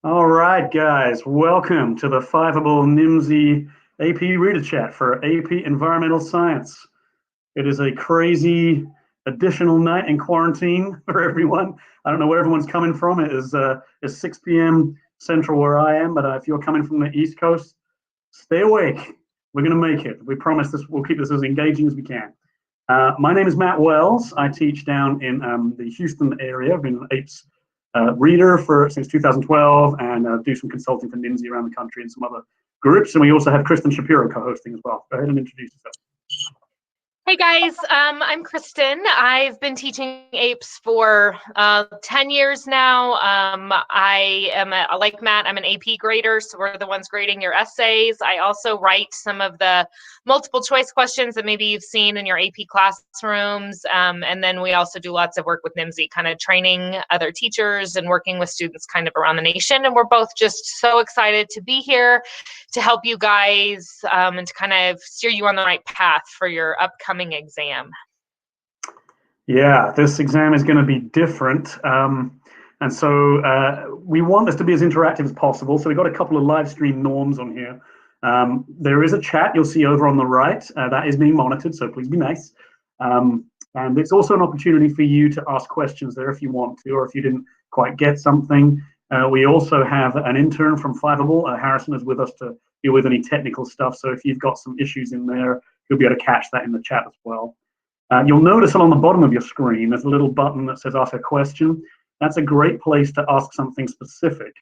All right, guys, welcome to the Fiveable NIMSY AP Reader Chat for AP Environmental Science. It is a crazy additional night in quarantine for everyone. I don't know where everyone's coming from. It's 6 p.m. Central where I am, but if you're coming from the East Coast, stay awake. We're going to make it. We promise this. We'll keep this as engaging as we can. My name is Matt Wells. I teach down in the Houston area. I've been an APES reader since 2012 and do some consulting for NIMSY around the country and some other groups. And we also have Kristen Shapiro co-hosting as well. Go ahead and introduce yourself. Hey guys, I'm Kristen. I've been teaching APES for 10 years now. I am, like Matt, I'm an AP grader, so we're the ones grading your essays. I also write some of the multiple choice questions that maybe you've seen in your AP classrooms. And then we also do lots of work with NIMSY, kind of training other teachers and working with students kind of around the nation. And we're both just so excited to be here to help you guys and to kind of steer you on the right path for your upcoming exam. Yeah, this exam is going to be different. And so we want this to be as interactive as possible. So we've got a couple of live stream norms on here. There is a chat you'll see over on the right. That is being monitored, so please be nice. And it's also an opportunity for you to ask questions there if you want to, or if you didn't quite get something. We also have an intern from Fiveable. Harrison is with us to deal with any technical stuff. So if you've got some issues in there, you'll be able to catch that in the chat as well. You'll notice along the bottom of your screen, there's a little button that says ask a question. That's a great place to ask something specific.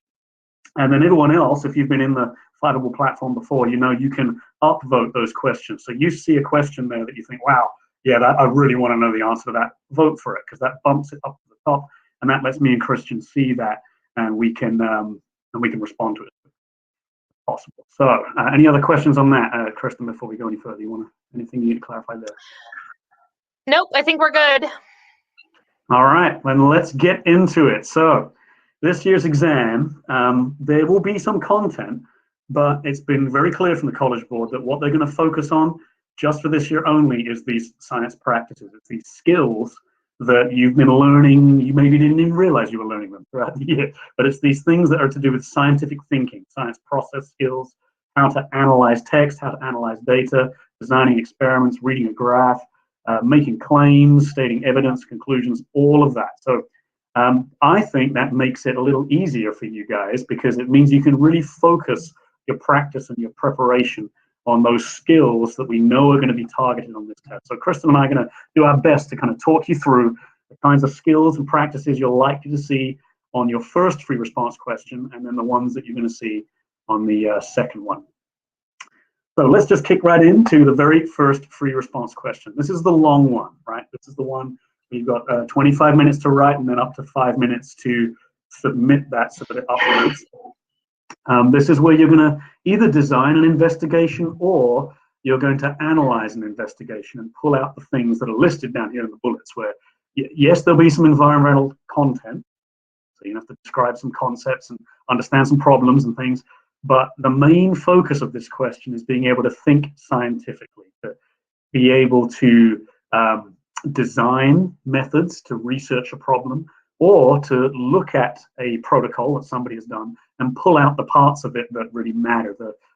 And then everyone else, if you've been in the Fiveable platform before, you know you can upvote those questions. So you see a question there that you think, wow, yeah, I really want to know the answer to that. Vote for it, because that bumps it up to the top, and that lets me and Christian see that, and we can respond to it as possible. So any other questions on that, Kristen, before we go any further? Anything you need to clarify there? Nope, I think we're good. All right, then let's get into it. So this year's exam, there will be some content, but it's been very clear from the College Board that what they're going to focus on just for this year only is these science practices. It's these skills that you've been learning. You maybe didn't even realize you were learning them throughout the year, but it's these things that are to do with scientific thinking, science process skills, how to analyze text, how to analyze data, designing experiments, reading a graph, making claims, stating evidence, conclusions, all of that. So I think that makes it a little easier for you guys, because it means you can really focus your practice and your preparation on those skills that we know are going to be targeted on this test. So Kristen and I are going to do our best to kind of talk you through the kinds of skills and practices you're likely to see on your first free response question, and then the ones that you're going to see on the second one. So let's just kick right into the very first free response question. This is the long one, right? This is the one you've got 25 minutes to write and then up to 5 minutes to submit that so that it uploads. This is where you're going to either design an investigation or you're going to analyze an investigation and pull out the things that are listed down here in the bullets, where, yes, there'll be some environmental content. So you have to describe some concepts and understand some problems and things. But the main focus of this question is being able to think scientifically, to be able to design methods to research a problem, or to look at a protocol that somebody has done and pull out the parts of it that really matter,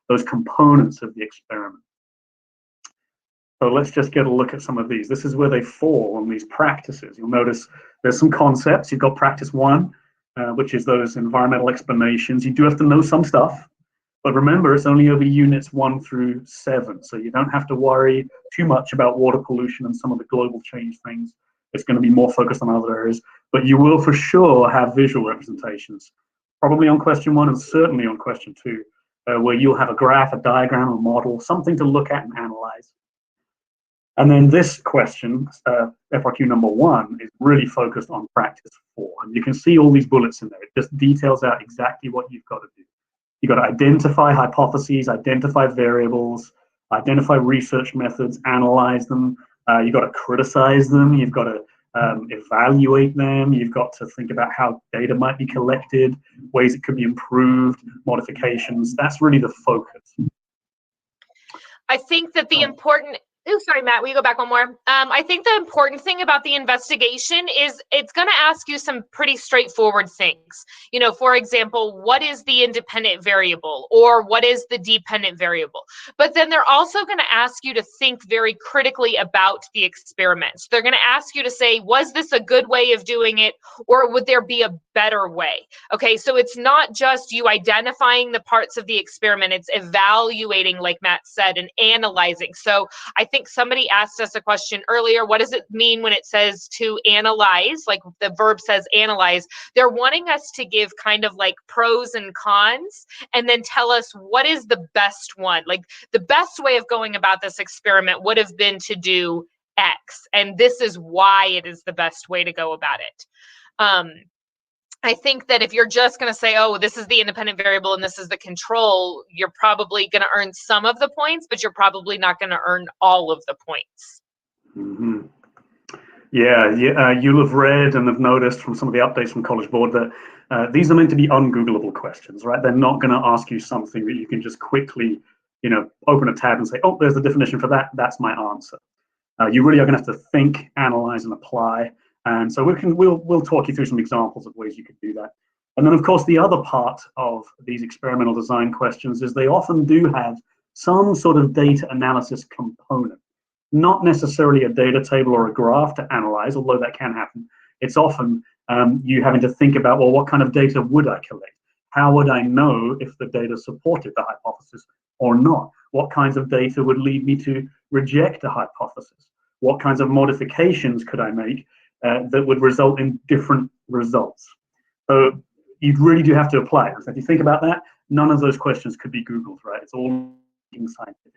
those components of the experiment. So let's just get a look at some of these. This is where they fall on these practices. You'll notice there's some concepts. You've got practice one, which is those environmental explanations. You do have to know some stuff, but remember, it's only over units 1 through 7. So you don't have to worry too much about water pollution and some of the global change things. It's going to be more focused on other areas, but you will for sure have visual representations, probably on question 1 and certainly on question 2, where you'll have a graph, a diagram, a model, something to look at and analyze. And then this question, FRQ number 1, is really focused on practice 4. And you can see all these bullets in there. It just details out exactly what you've got to do. You've got to identify hypotheses, identify variables, identify research methods, analyze them. You've got to criticize them. You've got to evaluate them. You've got to think about how data might be collected, ways it could be improved, modifications. That's really the focus. I think that the important Oh, sorry, Matt, will you go back one more? I think the important thing about the investigation is it's going to ask you some pretty straightforward things. You know, for example, what is the independent variable or what is the dependent variable? But then they're also going to ask you to think very critically about the experiments. They're going to ask you to say, was this a good way of doing it, or would there be a better way? Okay, so it's not just you identifying the parts of the experiment, it's evaluating, like Matt said, and analyzing. So I think somebody asked us a question earlier, what does it mean when it says to analyze? Like the verb says analyze. They're wanting us to give kind of like pros and cons and then tell us what is the best one. Like the best way of going about this experiment would have been to do X, and this is why it is the best way to go about it. I think that if you're just going to say, oh, this is the independent variable and this is the control, you're probably going to earn some of the points, but you're probably not going to earn all of the points. Mm-hmm. Yeah, you'll have read and have noticed from some of the updates from College Board that these are meant to be ungoogleable questions, right? They're not going to ask you something that you can just quickly, open a tab and say, oh, there's the definition for that. That's my answer. You really are going to have to think, analyze, and apply. And so we'll talk you through some examples of ways you could do that. And then, of course, the other part of these experimental design questions is they often do have some sort of data analysis component. Not necessarily a data table or a graph to analyze, although that can happen. It's often you having to think about, well, what kind of data would I collect? How would I know if the data supported the hypothesis or not? What kinds of data would lead me to reject a hypothesis? What kinds of modifications could I make that would result in different results? So you really do have to apply it. So if you think about that, none of those questions could be Googled, right? It's all scientific.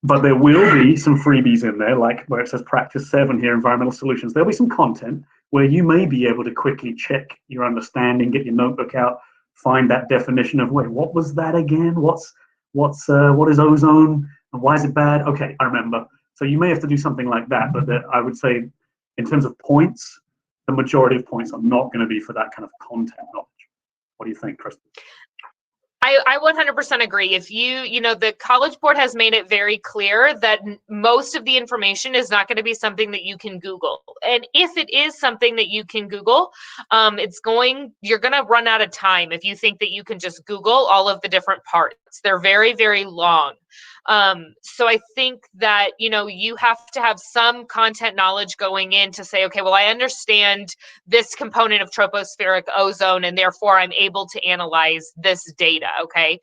But there will be some freebies in there, like where it says practice 7 here, environmental solutions. There'll be some content where you may be able to quickly check your understanding, get your notebook out, find that definition of, wait, what was that again? What is ozone and why is it bad? Okay, I remember. So you may have to do something like that, but I would say in terms of points, the majority of points are not going to be for that kind of content knowledge. What do you think, Kristen? I 100% agree. If the College Board has made it very clear that most of the information is not going to be something that you can Google. And if it is something that you can Google, you're going to run out of time if you think that you can just Google all of the different parts. They're very, very long. So I think that, you have to have some content knowledge going in to say, okay, well, I understand this component of tropospheric ozone, and therefore I'm able to analyze this data. Okay.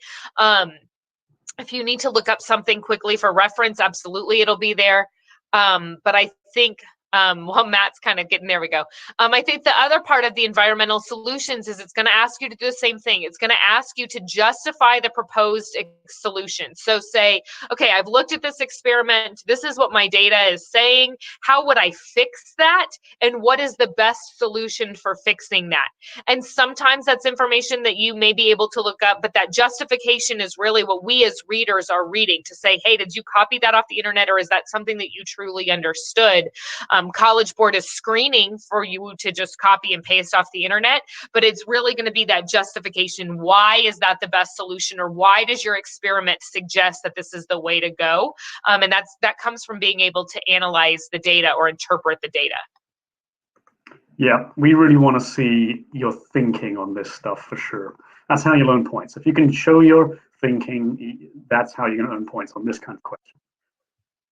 If you need to look up something quickly for reference, absolutely, it'll be there. But I think while Matt's kind of getting there, we go. I think the other part of the environmental solutions is it's going to ask you to do the same thing. It's going to ask you to justify the proposed solution. So say, okay, I've looked at this experiment. This is what my data is saying. How would I fix that? And what is the best solution for fixing that? And sometimes that's information that you may be able to look up, but that justification is really what we as readers are reading to say, hey, did you copy that off the internet, or is that something that you truly understood? College Board is screening for you to just copy and paste off the internet, but it's really going to be that justification. Why is that the best solution, or why does your experiment suggest that this is the way to go? And that comes from being able to analyze the data or interpret the data. Yeah, we really want to see your thinking on this stuff for sure. That's how you learn points. If you can show your thinking, that's how you're going to earn points on this kind of question.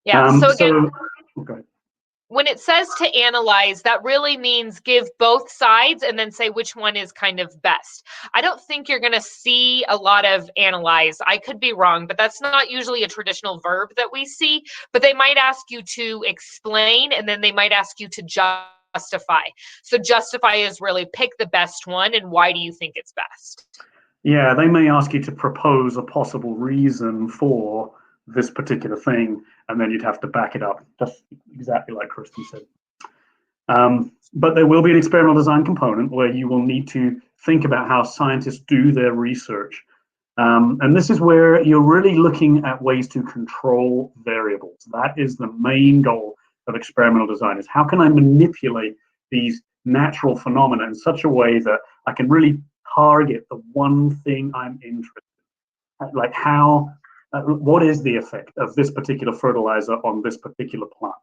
Yeah, so again, go ahead. When it says to analyze, that really means give both sides and then say which one is kind of best. I don't think you're going to see a lot of analyze. I could be wrong, but that's not usually a traditional verb that we see. But they might ask you to explain, and then they might ask you to justify. So justify is really pick the best one, and why do you think it's best? Yeah, they may ask you to propose a possible reason for this particular thing, and then you'd have to back it up, just exactly like Kristen said. But there will be an experimental design component where you will need to think about how scientists do their research. And this is where you're really looking at ways to control variables. That is the main goal of experimental design, is how can I manipulate these natural phenomena in such a way that I can really target the one thing I'm interested in. Like how what is the effect of this particular fertilizer on this particular plant?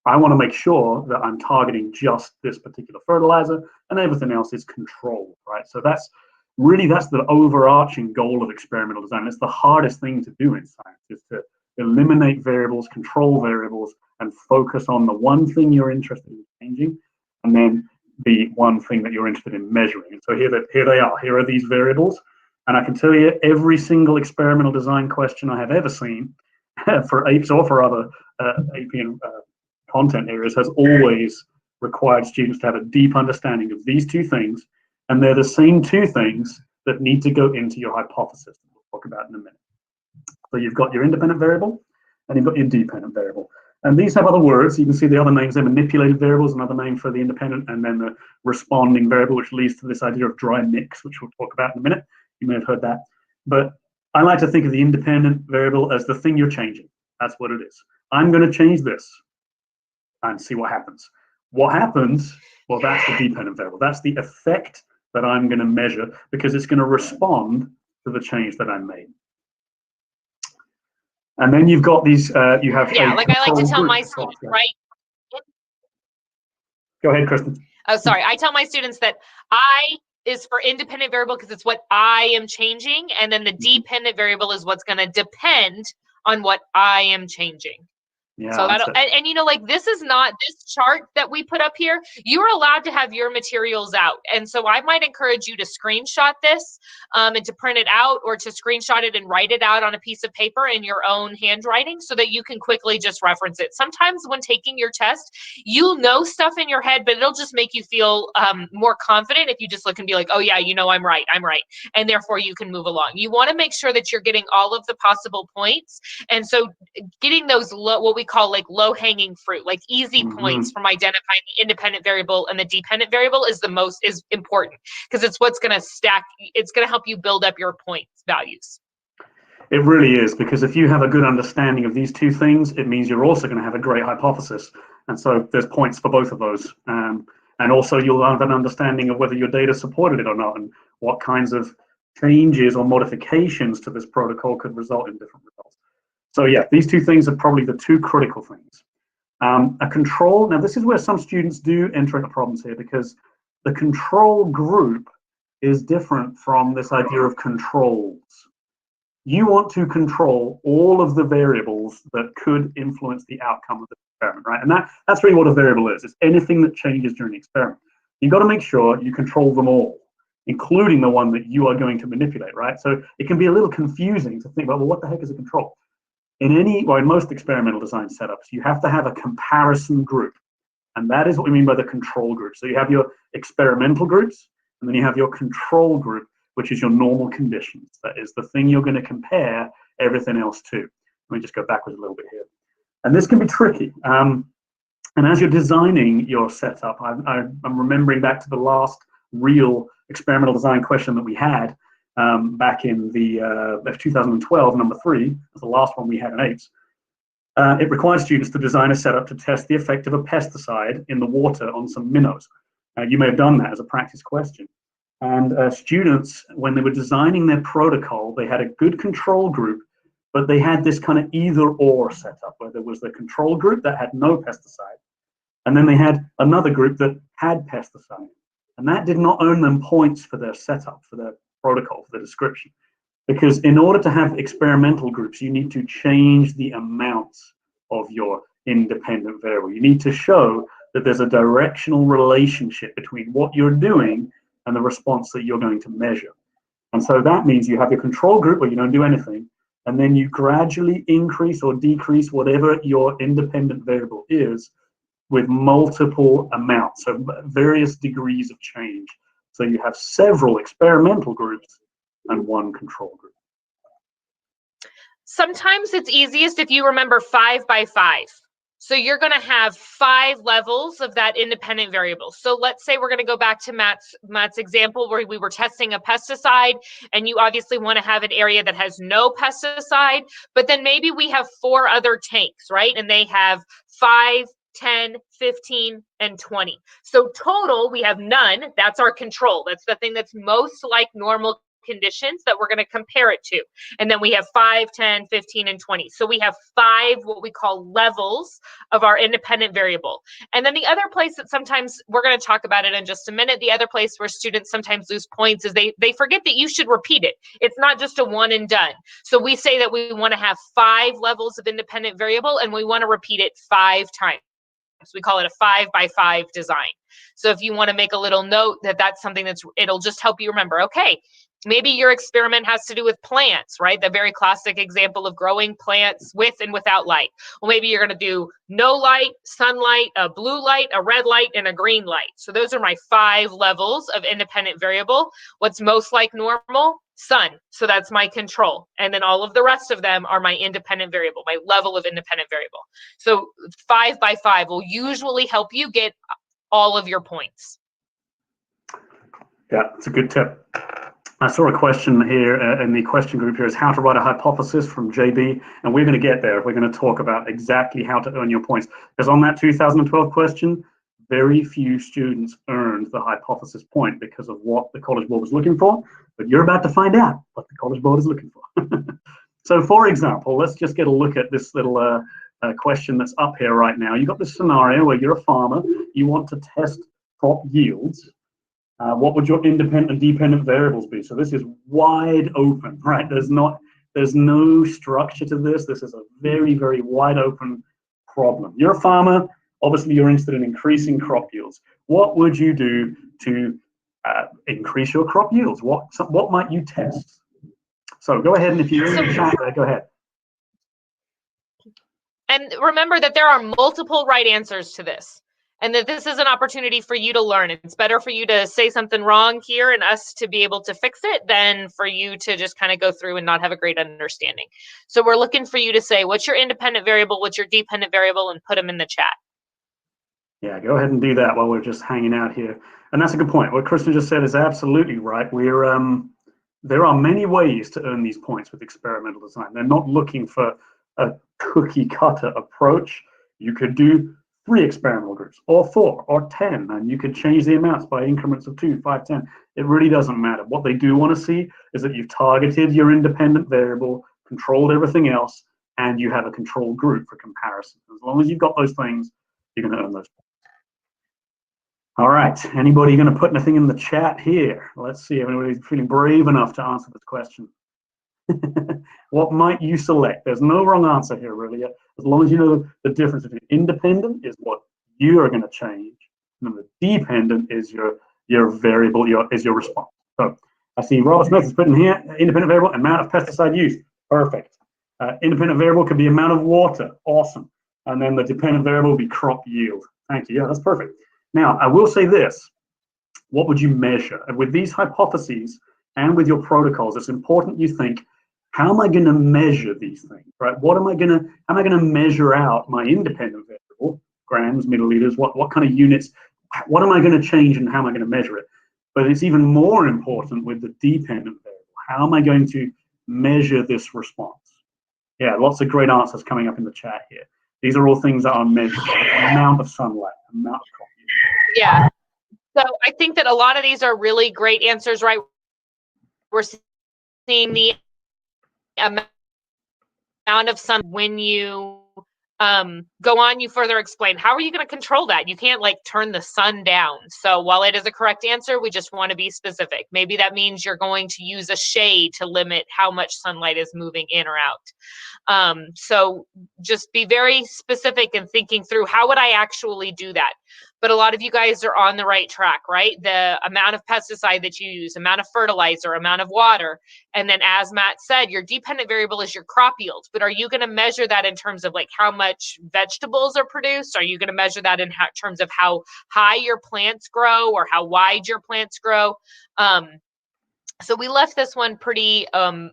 I want to make sure that I'm targeting just this particular fertilizer and everything else is controlled, right? So that's the overarching goal of experimental design. It's the hardest thing to do in science, is to eliminate variables, control variables, and focus on the one thing you're interested in changing, and then the one thing that you're interested in measuring. And so here they are. Here are these variables. And I can tell you every single experimental design question I have ever seen for APES or for other AP and content areas has always required students to have a deep understanding of these two things. And they're the same two things that need to go into your hypothesis that we'll talk about in a minute. So you've got your independent variable and you've got your dependent variable. And these have other words. You can see the other names. They're manipulated variables, another name for the independent, and then the responding variable, which leads to this idea of dry mix, which we'll talk about in a minute. You may have heard that. But I like to think of the independent variable as the thing you're changing. That's what it is. I'm going to change this and see what happens. What happens? Well, that's the dependent variable. That's the effect that I'm going to measure because it's going to respond to the change that I made. And then you've got these, you have I like to tell my students, right? Go ahead, Kristen. Oh, sorry. I tell my students that I is for independent variable because it's what I am changing. And then the dependent variable is what's going to depend on what I am changing. Yeah, so and you know, like this chart that we put up here, you're allowed to have your materials out. And so I might encourage you to screenshot this and to print it out, or to screenshot it and write it out on a piece of paper in your own handwriting so that you can quickly just reference it. Sometimes when taking your test, you'll know stuff in your head, but it'll just make you feel more confident if you just look and be like, oh yeah, you know, I'm right. And therefore you can move along. You want to make sure that you're getting all of the possible points. And so getting those what we call like low-hanging fruit, like easy points from identifying the independent variable and the dependent variable is important because it's what's going to stack. It's going to help you build up your points values. It really is, because if you have a good understanding of these two things, it means you're also going to have a great hypothesis. And so there's points for both of those. And also you'll have an understanding of whether your data supported it or not, and what kinds of changes or modifications to this protocol could result in different results. So yeah, these two things are probably the two critical things. A control, now this is where some students do enter into problems here, because the control group is different from this idea of controls. You want to control all of the variables that could influence the outcome of the experiment, right? And that's really what a variable is. It's anything that changes during the experiment. You've got to make sure you control them all, including the one that you are going to manipulate, right? So it can be a little confusing to think about, well, what the heck is a control? In most experimental design setups, you have to have a comparison group. And that is what we mean by the control group. So you have your experimental groups, and then you have your control group, which is your normal conditions. That is the thing you're going to compare everything else to. Let me just go backwards a little bit here. And this can be tricky. And as you're designing your setup, I'm remembering back to the last real experimental design question that we had back in the 2012, number 3, that's the last one we had in APES. It requires students to design a setup to test the effect of a pesticide in the water on some minnows. You may have done that as a practice question. And students, when they were designing their protocol, they had a good control group, but they had this kind of either-or setup, where there was the control group that had no pesticide, and then they had another group that had pesticide. And that did not earn them points for their setup, for their protocol, for the description. Because in order to have experimental groups, you need to change the amounts of your independent variable. You need to show that there's a directional relationship between what you're doing and the response that you're going to measure. And so that means you have your control group where you don't do anything, and then you gradually increase or decrease whatever your independent variable is with multiple amounts, so various degrees of change. So you have several experimental groups and one control group. Sometimes it's easiest if you remember 5 by 5. So you're going to have 5 levels of that independent variable. So let's say we're going to go back to Matt's example where we were testing a pesticide, and you obviously want to have an area that has no pesticide, but then maybe we have 4 other tanks, right? And they have 5, 10, 15, and 20. So total, we have none. That's our control. That's the thing that's most like normal conditions that we're going to compare it to. And then we have 5, 10, 15, and 20. So we have 5 what we call levels of our independent variable. And then the other place that sometimes, we're going to talk about it in just a minute, the other place where students sometimes lose points is they forget that you should repeat it. It's not just a one and done. So we say that we want to have 5 levels of independent variable, and we want to repeat it 5 times. We call it a 5 by 5 design. So if you want to make a little note that that's something it'll just help you remember, okay, maybe your experiment has to do with plants, right? The very classic example of growing plants with and without light. Well, maybe you're going to do no light, sunlight, a blue light, a red light, and a green light. So those are my 5 levels of independent variable. What's most like normal? Sun. So that's my control. And then all of the rest of them are my independent variable, my level of independent variable. So 5 by 5 will usually help you get all of your points. Yeah, it's a good tip. I saw a question here in the question group here is how to write a hypothesis from JB, and we're going to get there. We're going to talk about exactly how to earn your points, because on that 2012 question, very few students earned the hypothesis point because of what the College Board was looking for, but you're about to find out what the College Board is looking for. So for example, let's just get a look at this little question that's up here right now. You've got this scenario where you're a farmer, you want to test crop yields. What would your independent and dependent variables be? So this is wide open, right? There's no structure to this. This is a very, very wide open problem. You're a farmer, obviously you're interested in increasing crop yields. What would you do to increase your crop yields? What might you test? So go ahead, and if you're in the chat there, go ahead. And remember that there are multiple right answers to this, and that this is an opportunity for you to learn. It's better for you to say something wrong here and us to be able to fix it than for you to just kind of go through and not have a great understanding. So we're looking for you to say, what's your independent variable, what's your dependent variable, and put them in the chat. Yeah, go ahead and do that while we're just hanging out here. And that's a good point. What Kristen just said is absolutely right. There are many ways to earn these points with experimental design. They're not looking for a cookie cutter approach. You could do 3 experimental groups, or 4, or 10, and you could change the amounts by increments of 2, 5, 10. It really doesn't matter. What they do want to see is that you've targeted your independent variable, controlled everything else, and you have a control group for comparison. As long as you've got those things, you're going to earn those points. All right, anybody going to put anything in the chat here? Let's see if anybody's feeling brave enough to answer this question. What might you select? There's no wrong answer here, really. As long as you know the difference between independent is what you are going to change, and the dependent is your variable, is your response. So I see Robert Smith is putting here independent variable, amount of pesticide use. Perfect. Independent variable could be amount of water. Awesome. And then the dependent variable will be crop yield. Thank you. Yeah, that's perfect. Now, I will say this. What would you measure? And with these hypotheses and with your protocols, it's important you think, how am I going to measure these things, right? How am I going to measure out my independent variable, grams, milliliters, what kind of units, what am I going to change and how am I going to measure it? But it's even more important with the dependent variable. How am I going to measure this response? Yeah, lots of great answers coming up in the chat here. These are all things that are measured. Amount of sunlight, amount of crop yield. Yeah. So I think that a lot of these are really great answers, right? We're seeing the amount of sun. When you go on, you further explain, how are you going to control that? You can't like turn the sun down. So while it is a correct answer, we just want to be specific. Maybe that means you're going to use a shade to limit how much sunlight is moving in or out. So just be very specific in thinking through, how would I actually do that? But a lot of you guys are on the right track, right? The amount of pesticide that you use, amount of fertilizer, amount of water. And then as Matt said, your dependent variable is your crop yield. But are you going to measure that in terms of like how much vegetables are produced? Are you going to measure that in terms of how high your plants grow or how wide your plants grow? So we left this one pretty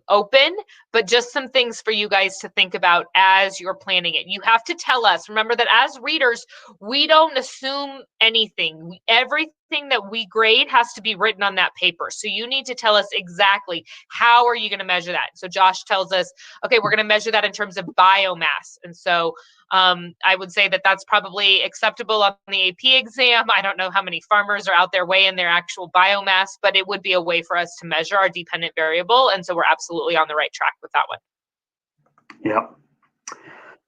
open, but just some things for you guys to think about as you're planning it. You have to tell us, remember that as readers, we don't assume anything. Everything that we grade has to be written on that paper. So you need to tell us exactly how are you going to measure that. So Josh tells us, okay, we're going to measure that in terms of biomass. And so I would say that that's probably acceptable on the AP exam. I don't know how many farmers are out there weighing their actual biomass, but it would be a way for us to measure our dependent variable. And so we're absolutely on the right track with that one. Yeah.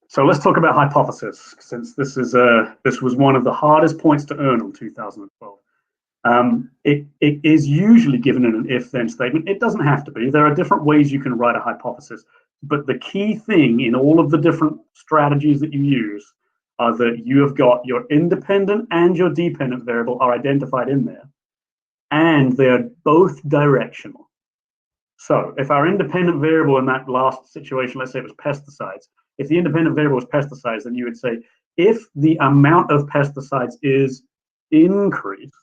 So let's talk about hypothesis, since this was one of the hardest points to earn on 2012. It is usually given in an if-then statement. It doesn't have to be. There are different ways you can write a hypothesis. But the key thing in all of the different strategies that you use are that you have got your independent and your dependent variable are identified in there, and they're both directional. So if our independent variable in that last situation, let's say it was pesticides, if the independent variable was pesticides, then you would say, if the amount of pesticides is increased,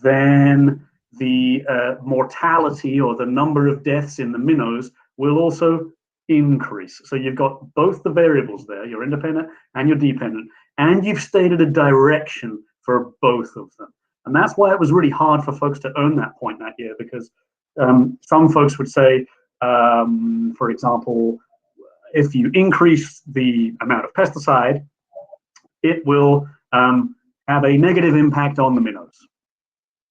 then the mortality or the number of deaths in the minnows will also increase. So you've got both the variables there, your independent and your dependent, and you've stated a direction for both of them. And that's why it was really hard for folks to earn that point that year, because some folks would say, for example, if you increase the amount of pesticide, it will have a negative impact on the minnows.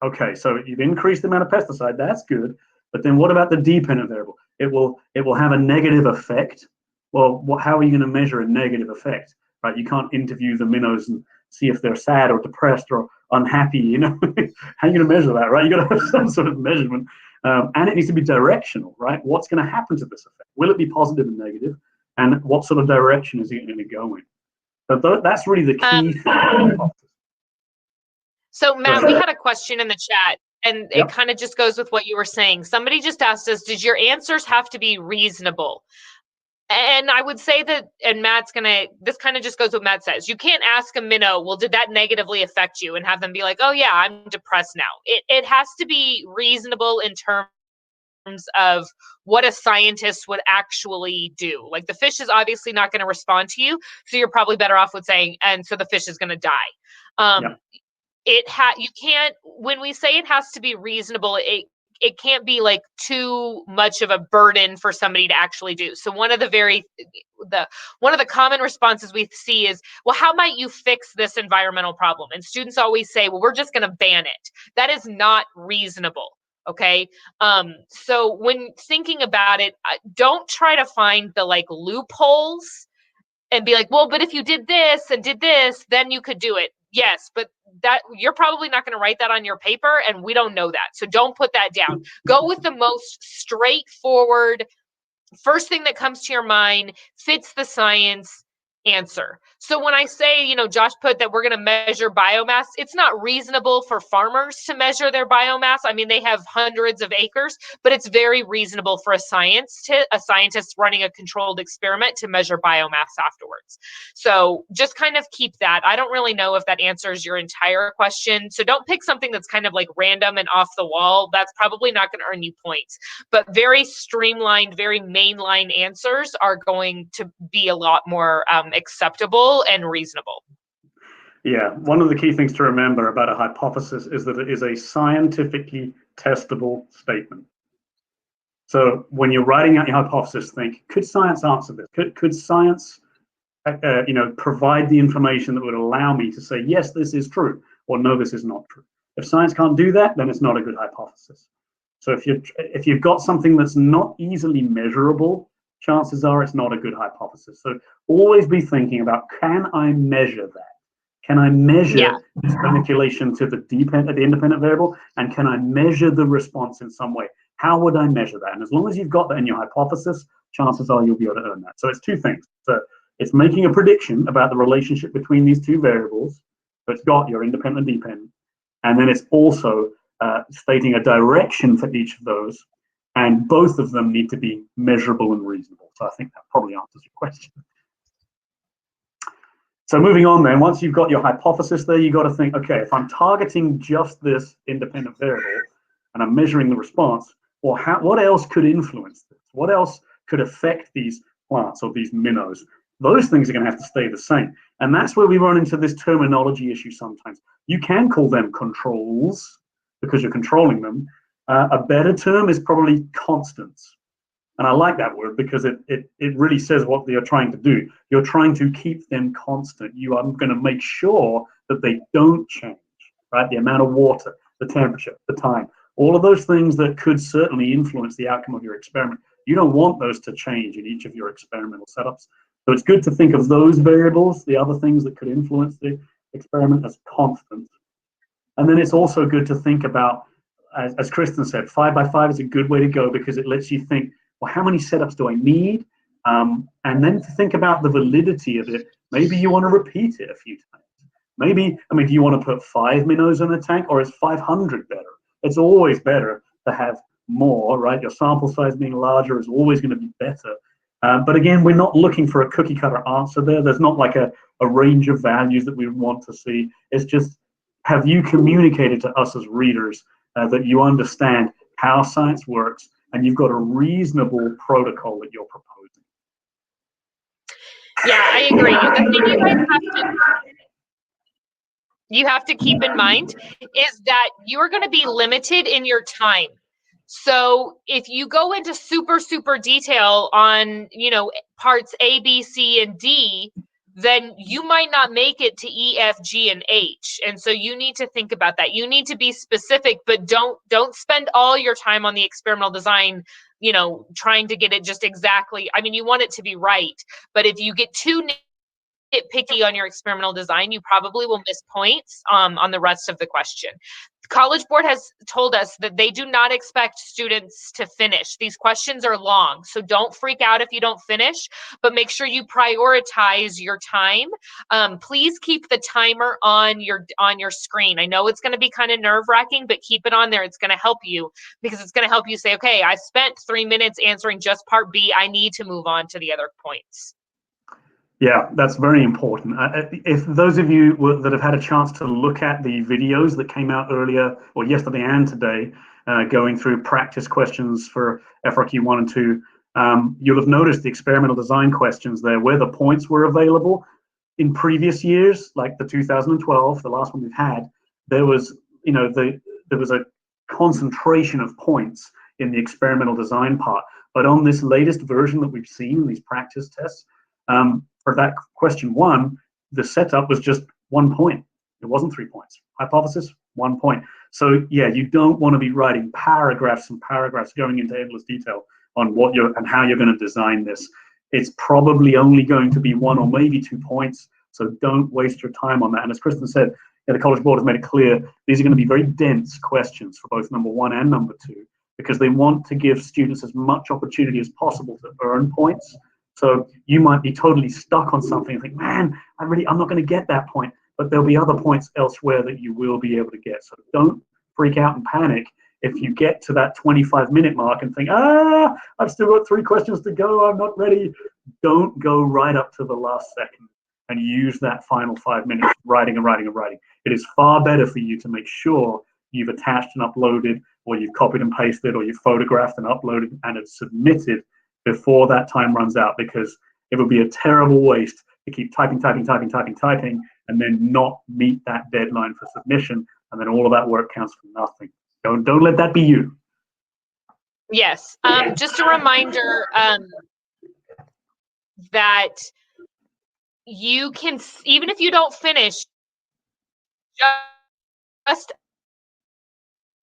Okay, so you've increased the amount of pesticide, that's good, but then what about the dependent variable? It will have a negative effect. Well, how are you going to measure a negative effect, right? You can't interview the minnows and see if they're sad or depressed or unhappy, you know? How are you going to measure that, right? You got to have some sort of measurement, and it needs to be directional, right? What's going to happen to this effect? Will it be positive and negative? And what sort of direction is it going to go in? So that's really the key thing. So Matt, we had a question in the chat, and it kind of just goes with what you were saying. Somebody just asked us, did your answers have to be reasonable? And I would say that, and this kind of just goes with what Matt says. You can't ask a minnow, well, did that negatively affect you? And have them be like, oh yeah, I'm depressed now. It has to be reasonable in terms of what a scientist would actually do. Like, the fish is obviously not going to respond to you. So you're probably better off with saying, and so the fish is going to die. You can't, when we say it has to be reasonable, it can't be like too much of a burden for somebody to actually do. So one of the common responses we see is, well, how might you fix this environmental problem? And students always say, well, we're just going to ban it. That is not reasonable. Okay. So when thinking about it, don't try to find the like loopholes and be like, well, but if you did this and did this, then you could do it. Yes, but that you're probably not going to write that on your paper, and we don't know that. So don't put that down. Go with the most straightforward, first thing that comes to your mind, fits the science answer. So when I say, Josh put that we're going to measure biomass, it's not reasonable for farmers to measure their biomass. I mean, they have hundreds of acres, but it's very reasonable for a scientist running a controlled experiment to measure biomass afterwards. So just kind of keep that. I don't really know if that answers your entire question. So don't pick something that's kind of like random and off the wall. That's probably not going to earn you points. But very streamlined, very mainline answers are going to be a lot more acceptable and reasonable. Yeah, one of the key things to remember about a hypothesis is that it is a scientifically testable statement. So when you're writing out your hypothesis, think, could science answer this? Could science provide the information that would allow me to say, yes, this is true, or no, this is not true? If science can't do that, then it's not a good hypothesis. So if you've got something that's not easily measurable, chances are it's not a good hypothesis. So always be thinking about, can I measure that? Can I measure this manipulation to the independent variable? And can I measure the response in some way? How would I measure that? And as long as you've got that in your hypothesis, chances are you'll be able to earn that. So it's two things. So it's making a prediction about the relationship between these two variables. So it's got your independent and dependent. And then it's also stating a direction for each of those. And both of them need to be measurable and reasonable. So I think that probably answers your question. So moving on then, once you've got your hypothesis there, you've got to think, okay, if I'm targeting just this independent variable and I'm measuring the response, well, what else could influence this? What else could affect these plants or these minnows. Those things are going to have to stay the same. And that's where we run into this terminology issue sometimes. You can call them controls because you're controlling them. A better term is probably constants. And I like that word because it really says what you're trying to do. You're trying to keep them constant. You are going to make sure that they don't change, right? The amount of water, the temperature, the time, all of those things that could certainly influence the outcome of your experiment. You don't want those to change in each of your experimental setups. So it's good to think of those variables, the other things that could influence the experiment, as constant. And then it's also good to think about, as Kristen said, 5 by 5 is a good way to go because it lets you think, well, how many setups do I need? And then to think about the validity of it. Maybe you want to repeat it a few times. Maybe, I mean, do you want to put 5 minnows in a tank, or is 500 better? It's always better to have more, right? Your sample size being larger is always going to be better. But again, we're not looking for a cookie cutter answer there. There's not like a range of values that we want to see. It's just, have you communicated to us as readers that you understand how science works and you've got a reasonable protocol that you're proposing? Yeah, I agree. The thing you guys have to keep in mind is that you're going to be limited in your time. So if you go into super detail on, parts A, B, C, and D, then you might not make it to E, F, G, and H. And so you need to think about that. You need to be specific, but don't spend all your time on the experimental design, trying to get it just exactly. I mean, you want it to be right, but if you get too nitpicky on your experimental design, you probably will miss points on the rest of the question. College Board has told us that they do not expect students to finish. These questions are long, so don't freak out if you don't finish, but make sure you prioritize your time. Please keep the timer on your screen. I know it's going to be kind of nerve-wracking, but keep it on there. It's going to help you because it's going to help you say, okay, I spent 3 minutes answering just part B. I need to move on to the other points. Yeah, that's very important. If those of you that have had a chance to look at the videos that came out earlier or yesterday and today, going through practice questions for FRQ 1 and 2, you'll have noticed the experimental design questions there where the points were available. In previous years, like the 2012, the last one we've had, there was, there was a concentration of points in the experimental design part. But on this latest version that we've seen, these practice tests, for that question 1, the setup was just 1 point. It wasn't 3 points. Hypothesis, 1 point. So yeah, you don't want to be writing paragraphs and paragraphs going into endless detail on what you're and how you're going to design this. It's probably only going to be 1 or maybe 2 points. So don't waste your time on that. And as Kristen said, the College Board has made it clear these are going to be very dense questions for both number 1 and number 2 because they want to give students as much opportunity as possible to earn points. So you might be totally stuck on something and think, man, I'm not going to get that point. But there'll be other points elsewhere that you will be able to get. So don't freak out and panic if you get to that 25-minute mark and think, I've still got 3 questions to go, I'm not ready. Don't go right up to the last second and use that final 5 minutes writing. It is far better for you to make sure you've attached and uploaded, or you've copied and pasted, or you've photographed and uploaded and have submitted before that time runs out, because it would be a terrible waste to keep typing, and then not meet that deadline for submission, and then all of that work counts for nothing. Don't let that be you. Yes. Just a reminder that you can, even if you don't finish, just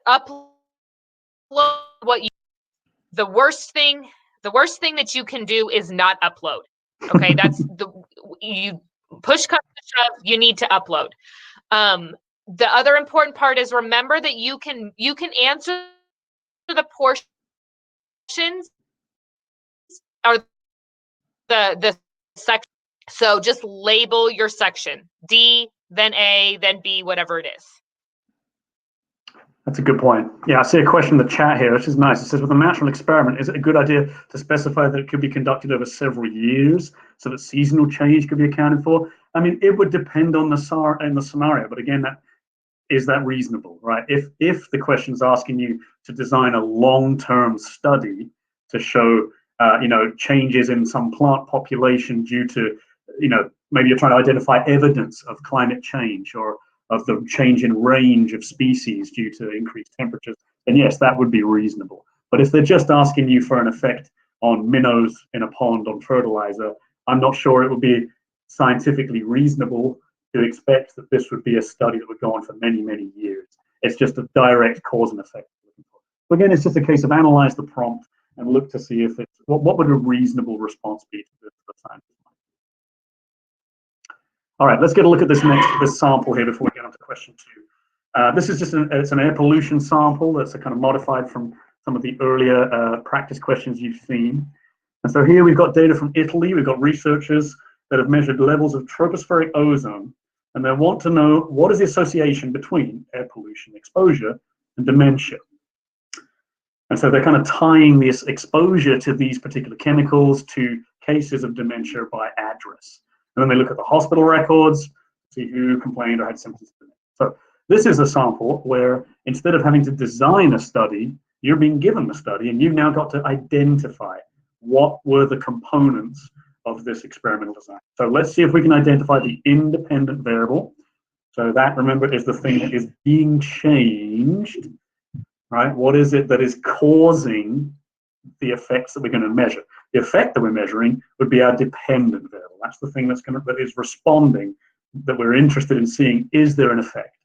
upload what you. The worst thing that you can do is not upload. Okay, that's you push comes to shove, you need to upload. The other important part is remember that you can answer the portions or the section. So just label your section D, then A, then B, whatever it is. That's a good point. Yeah, I see a question in the chat here, which is nice. It says, with a natural experiment, is it a good idea to specify that it could be conducted over several years so that seasonal change could be accounted for? I mean, it would depend on the scenario, but again, is that reasonable, right? If the question is asking you to design a long-term study to show changes in some plant population due to, maybe you're trying to identify evidence of climate change or of the change in range of species due to increased temperatures, then yes, that would be reasonable. But if they're just asking you for an effect on minnows in a pond on fertilizer, I'm not sure it would be scientifically reasonable to expect that this would be a study that would go on for many, many years. It's just a direct cause and effect. So again, it's just a case of analyze the prompt and look to see if it's, what would a reasonable response be to the scientist. All right, let's get a look at this sample here before we get on to question 2. This is just it's an air pollution sample that's a kind of modified from some of the earlier practice questions you've seen. And so here we've got data from Italy. We've got researchers that have measured levels of tropospheric ozone, and they want to know what is the association between air pollution exposure and dementia. And so they're kind of tying this exposure to these particular chemicals to cases of dementia by address. And then they look at the hospital records, see who complained or had symptoms. So this is a sample where instead of having to design a study, you're being given the study and you've now got to identify what were the components of this experimental design. So let's see if we can identify the independent variable. So that, remember, is the thing that is being changed, right? What is it that is causing the effects that we're going to measure? The effect that we're measuring would be our dependent variable. That's the thing that is responding, that we're interested in seeing, is there an effect?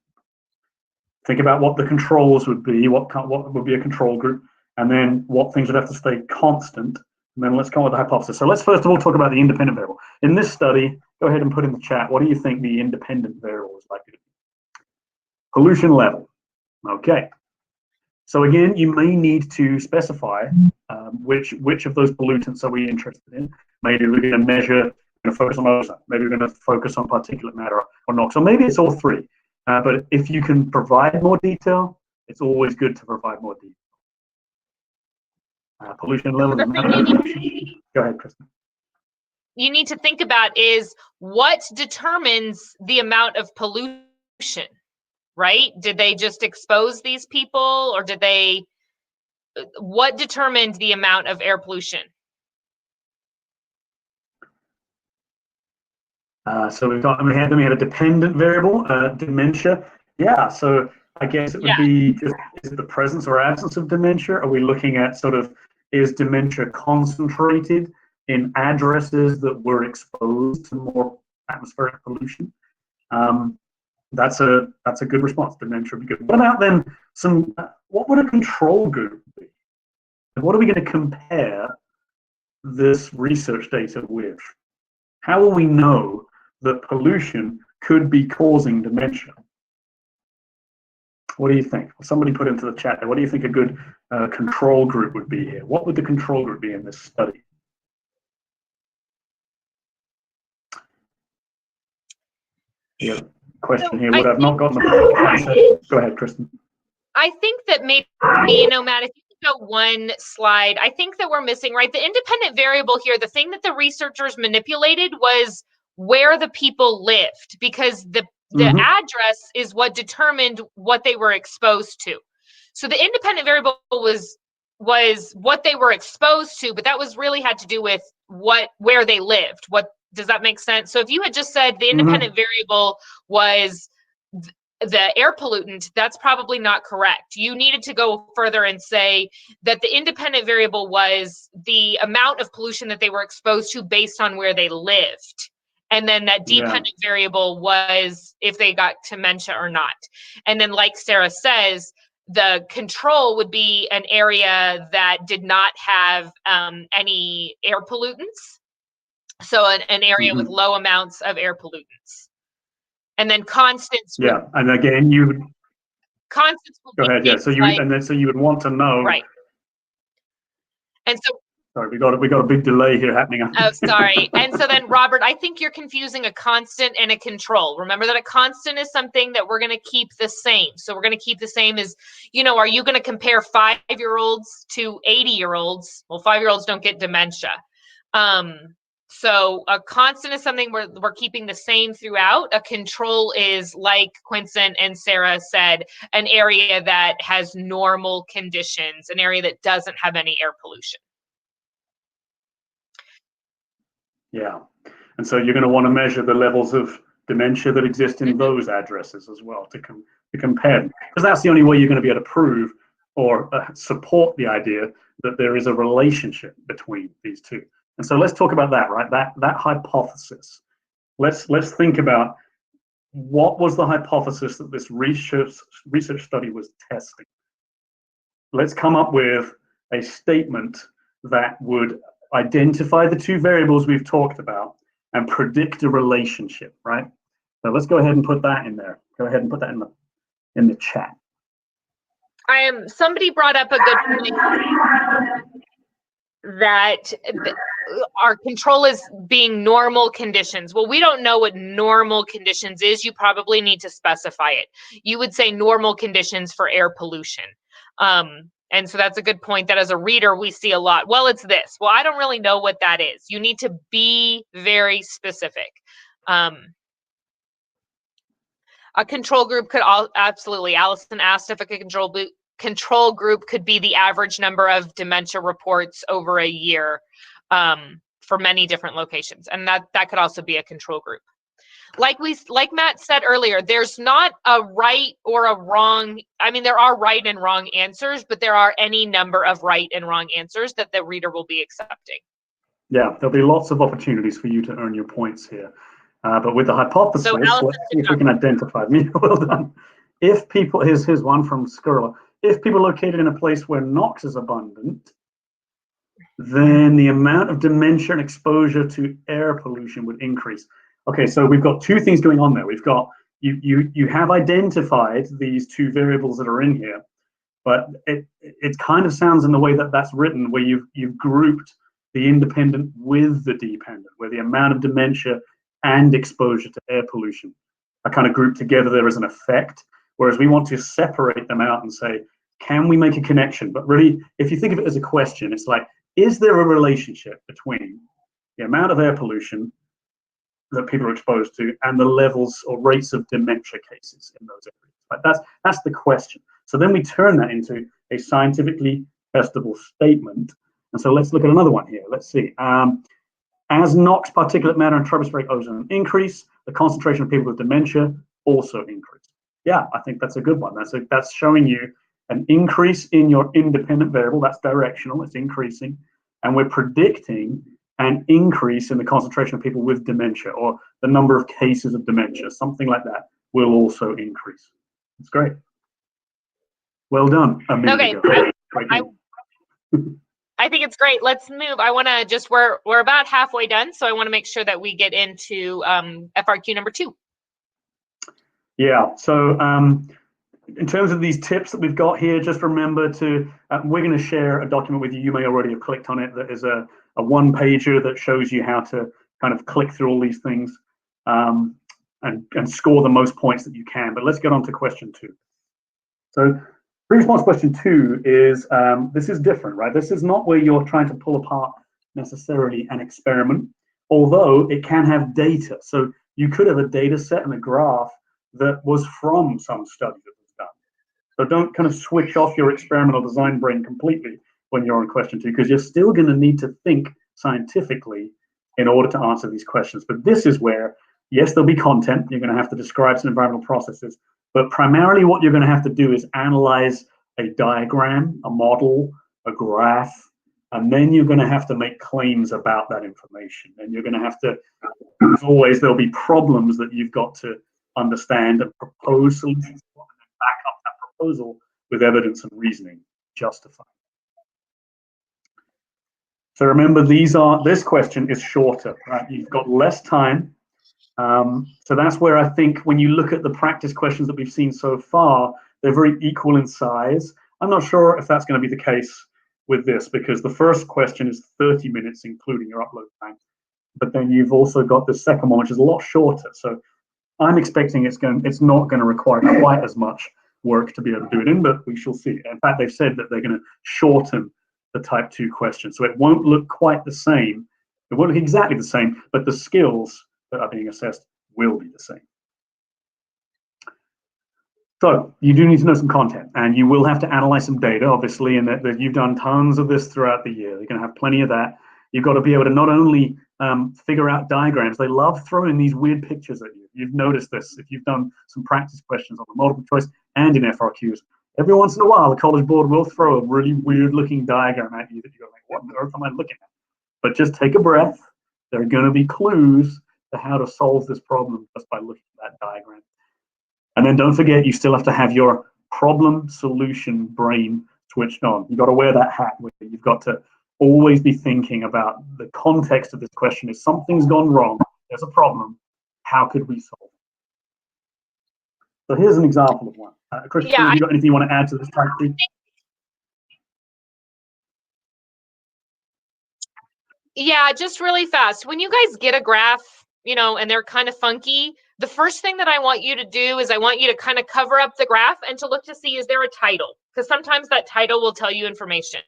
Think about what the controls would be, what would be a control group, and then what things would have to stay constant, and then let's come up with the hypothesis. So let's first of all talk about the independent variable. In this study, go ahead and put in the chat, what do you think the independent variable is likely to be? Pollution level. Okay. So again, you may need to specify which of those pollutants are we interested in. Maybe we're going to measure, we're going to focus on ozone. Maybe we're going to focus on particulate matter or NOx. Or maybe it's all three. But if you can provide more detail, it's always good to provide more detail. Pollution level. Go ahead, Kristen. You need to think about is what determines the amount of pollution, right? Did they just expose these people, or what determined the amount of air pollution? So we had a dependent variable, dementia. Yeah, so I guess it would be just, is it the presence or absence of dementia? Are we looking at sort of, is dementia concentrated in addresses that were exposed to more atmospheric pollution? That's a good response. Dementia would be good. What about then what would a control group be? What are we going to compare this research data with? How will we know that pollution could be causing dementia? What do you think? Somebody put into the chat there, what do you think a good control group would be here? What would the control group be in this study? Yeah, question here. Would I've not gotten the go ahead, Kristen. I think that maybe, Matt, if you could go one slide, I think that we're missing, right? The independent variable here, the thing that the researchers manipulated was where the people lived, because the address is what determined what they were exposed to. So the independent variable was what they were exposed to, but that was really had to do with where they lived. Does that make sense? So if you had just said the independent variable was the air pollutant, that's probably not correct. You needed to go further and say that the independent variable was the amount of pollution that they were exposed to based on where they lived. And then that dependent variable was if they got dementia or not. And then, like Sarah says, the control would be an area that did not have any air pollutants. So an area with low amounts of air pollutants. And then constants. And again, you would. Constants. Go ahead. Yeah. So you would want to know. Right. And so. Sorry, we got a big delay here happening. Oh, sorry. And so then, Robert, I think you're confusing a constant and a control. Remember that a constant is something that we're going to keep the same. So we're going to keep the same as, are you going to compare 5-year-olds to 80-year-olds? Well, 5-year-olds don't get dementia. So a constant is something we're keeping the same throughout. A control is, like Quinson and Sarah said, an area that has normal conditions, an area that doesn't have any air pollution. Yeah. And so you're going to want to measure the levels of dementia that exist in those addresses as well to compare them. Because that's the only way you're going to be able to prove or support the idea that there is a relationship between these two. And so let's talk about that, right? That hypothesis. Let's think about what was the hypothesis that this research study was testing. Let's come up with a statement that would identify the two variables we've talked about and predict a relationship, right? So let's go ahead and put that in there. Go ahead and put that in the chat. Somebody brought up a good point that our control is being normal conditions. Well, we don't know what normal conditions is. You probably need to specify it. You would say normal conditions for air pollution. And so that's a good point that as a reader, we see a lot. Well, it's this. Well, I don't really know what that is. You need to be very specific. A control group could absolutely. Allison asked if a control group could be the average number of dementia reports over a year for many different locations. And that could also be a control group. Like Matt said earlier, there's not a right or a wrong. I mean, there are right and wrong answers, but there are any number of right and wrong answers that the reader will be accepting. Yeah, there'll be lots of opportunities for you to earn your points here. But with the hypothesis, So Allison, let's see if we can identify them. Well done. If people, here's one from Skurla. If people located in a place where NOx is abundant, then the amount of dementia and exposure to air pollution would increase. Okay, so we've got two things going on there. We've got, you have identified these two variables that are in here, but it kind of sounds in the way that that's written, where you've grouped the independent with the dependent, where the amount of dementia and exposure to air pollution are kind of grouped together there as an effect, whereas we want to separate them out and say, can we make a connection? But really, if you think of it as a question, it's like, is there a relationship between the amount of air pollution that people are exposed to and the levels or rates of dementia cases in those areas? Like that's the question. So then we turn that into a scientifically testable statement. And so let's look at another one here. Let's see. As NOx, particulate matter, and tropospheric ozone increase, the concentration of people with dementia also increase. Yeah, I think that's a good one. That's showing you an increase in your independent variable. That's directional. It's increasing. And we're predicting an increase in the concentration of people with dementia, or the number of cases of dementia, something like that, will also increase. It's great. Well done. Okay. I think it's great. Let's move. I want to just, we're about halfway done, so I want to make sure that we get into FRQ number 2. Yeah, so in terms of these tips that we've got here, just remember to, we're going to share a document with you. You may already have clicked on it. That is a one-pager that shows you how to kind of click through all these things and score the most points that you can. But let's get on to question 2. So pre-response question 2 is, this is different, right? This is not where you're trying to pull apart necessarily an experiment, although it can have data. So you could have a data set and a graph that was from some study that was done. So don't kind of switch off your experimental design brain completely when you're on question 2, because you're still going to need to think scientifically in order to answer these questions. But this is where, yes, there'll be content. You're going to have to describe some environmental processes, but primarily what you're going to have to do is analyze a diagram, a model, a graph, and then you're going to have to make claims about that information. And you're going to have to, as always, there'll be problems that you've got to understand and propose solutions for, and then back up that proposal with evidence and reasoning justified. So remember, this question is shorter, right? You've got less time. So that's where I think when you look at the practice questions that we've seen so far, they're very equal in size. I'm not sure if that's going to be the case with this, because the first question is 30 minutes, including your upload time. But then you've also got the second one, which is a lot shorter. So I'm expecting it's not going to require quite as much work to be able to do it in, but we shall see. In fact, they've said that they're going to shorten the type 2 question. So it won't look quite the same. It won't look exactly the same, but the skills that are being assessed will be the same. So you do need to know some content, and you will have to analyze some data, obviously, and that you've done tons of this throughout the year. You're going to have plenty of that. You've got to be able to not only figure out diagrams. They love throwing these weird pictures at you. You've noticed this if you've done some practice questions on the multiple choice and in FRQs. Every once in a while, the College Board will throw a really weird-looking diagram at you that you're like, what on earth am I looking at? But just take a breath. There are going to be clues to how to solve this problem just by looking at that diagram. And then don't forget, you still have to have your problem solution brain switched on. You've got to wear that hat with you. You've got to always be thinking about the context of this question. If something's gone wrong, there's a problem, how could we solve it? So here's an example of one. Christian, have you got anything you want to add to this practice? Yeah, just really fast. When you guys get a graph, you know, and they're kind of funky, the first thing that I want you to do is I want you to kind of cover up the graph and to look to see, is there a title? Because sometimes that title will tell you information.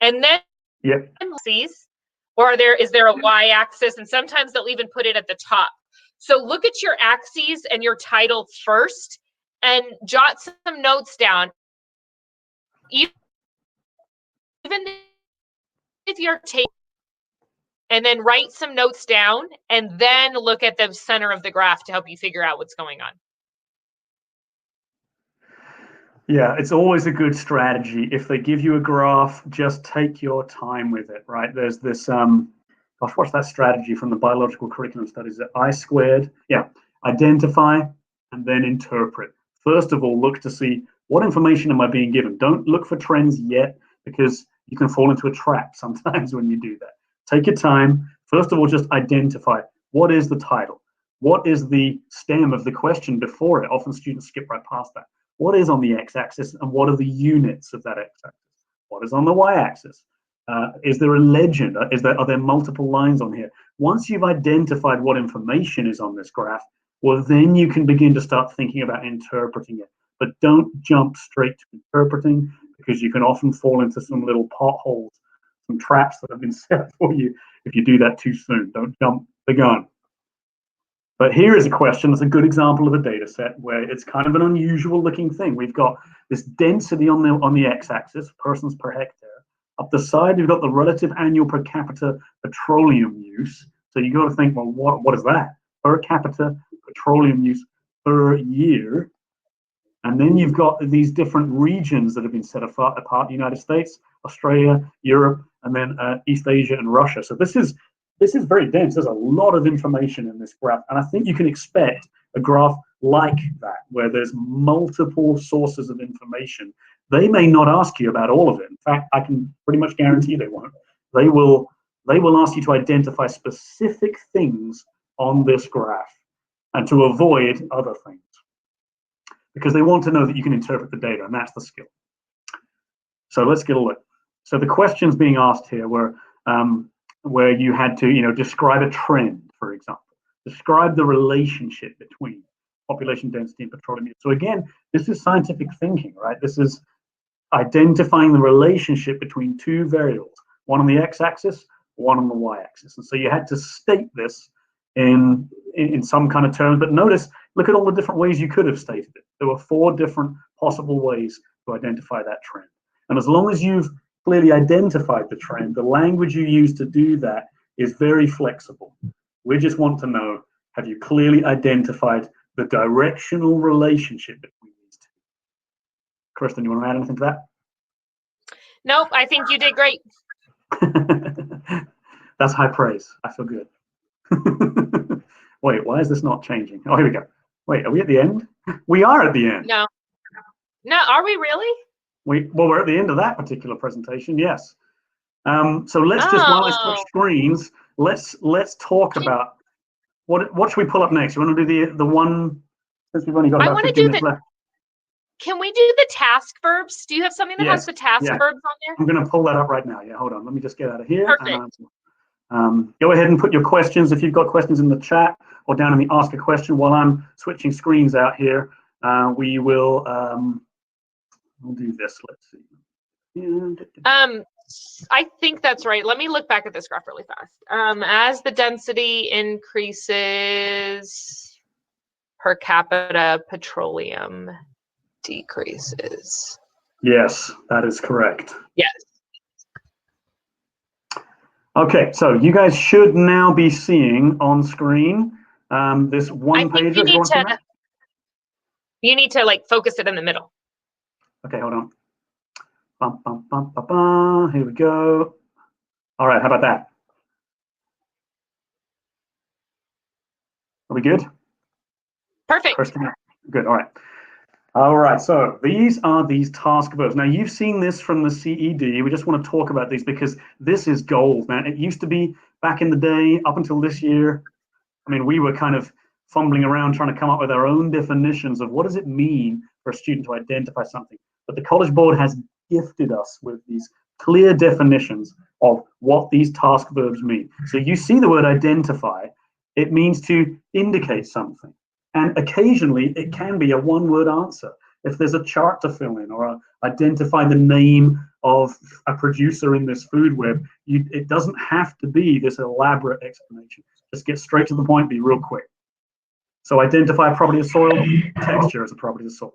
And then or is there a y-axis? And sometimes they'll even put it at the top. So look at your axes and your title first and jot some notes down. Even if you're taking, and then write some notes down and then look at the center of the graph to help you figure out what's going on. Yeah, it's always a good strategy. If they give you a graph, just take your time with it, right? There's this, gosh, what's that strategy from the biological curriculum studies? I squared, yeah, identify and then interpret. First of all, look to see what information am I being given. Don't look for trends yet, because you can fall into a trap sometimes when you do that. Take your time. First of all, just identify what is the title? What is the stem of the question before it? Often students skip right past that. What is on the x-axis and what are the units of that x-axis? What is on the y-axis? Is there a legend? Are there multiple lines on here? Once you've identified what information is on this graph, well, then you can begin to start thinking about interpreting it. But don't jump straight to interpreting, because you can often fall into some little potholes, some traps that have been set for you if you do that too soon. Don't jump the gun. But here is a question that's a good example of a data set where it's kind of an unusual looking thing. We've got this density on the x-axis, persons per hectare. Up the side, we've got the relative annual per capita petroleum use. So you got to think, well, what is that? Per capita petroleum use per year. And then you've got these different regions that have been set apart, the United States, Australia, Europe, and then East Asia and Russia. So this is very dense. There's a lot of information in this graph. And I think you can expect a graph like that, where there's multiple sources of information. They may not ask you about all of it. In fact, I can pretty much guarantee they won't. They will ask you to identify specific things on this graph and to avoid other things, because they want to know that you can interpret the data, and that's the skill. So let's get a look. So the questions being asked here were where you had to, describe a trend, for example. Describe the relationship between population density and petroleum use. So again, this is scientific thinking, right? This is identifying the relationship between two variables, one on the x-axis, one on the y-axis. And so you had to state this in some kind of terms, but notice, look at all the different ways you could have stated it. There were 4 different possible ways to identify that trend. And as long as you've clearly identified the trend, the language you use to do that is very flexible. We just want to know, have you clearly identified the directional relationship between these two? Kristen, you want to add anything to that? Nope, I think you did great. That's high praise. I feel good. Wait, why is this not changing? Oh, here we go. Wait, are we at the end? We are at the end. No, are we really? We're at the end of that particular presentation, yes. So let's just, while I switch screens, let's talk about what should we pull up next? You want to do the one, since we've only got about 15 minutes left? Can we do the task verbs? Do you have something that has the task verbs on there? I'm going to pull that up right now. Yeah, hold on. Let me just get out of here. Perfect. Go ahead and put your questions, if you've got questions, in the chat or down in the ask a question. While I'm switching screens out here, we will we'll do this. Let's see. I think that's right. Let me look back at this graph really fast. As the density increases, per capita petroleum decreases. Yes, that is correct. Yes. Okay, so you guys should now be seeing on screen this I one think pager. Everyone seen that? you need to like focus it in the middle. Okay, hold on. Bum, bum, bum, bum, bum. Here we go. All right, how about that? Are we good? Perfect. Kristen? Good, all right. All right, so these are these task verbs. Now, you've seen this from the CED. We just want to talk about these because this is gold, man. It used to be back in the day, up until this year. I mean, we were kind of fumbling around trying to come up with our own definitions of what does it mean for a student to identify something. But the College Board has gifted us with these clear definitions of what these task verbs mean. So you see the word identify, it means to indicate something. And occasionally it can be a one-word answer. If there's a chart to fill in or identify the name of a producer in this food web, it doesn't have to be this elaborate explanation. Just get straight to the point, be real quick. So identify a property of soil, texture as a property of soil.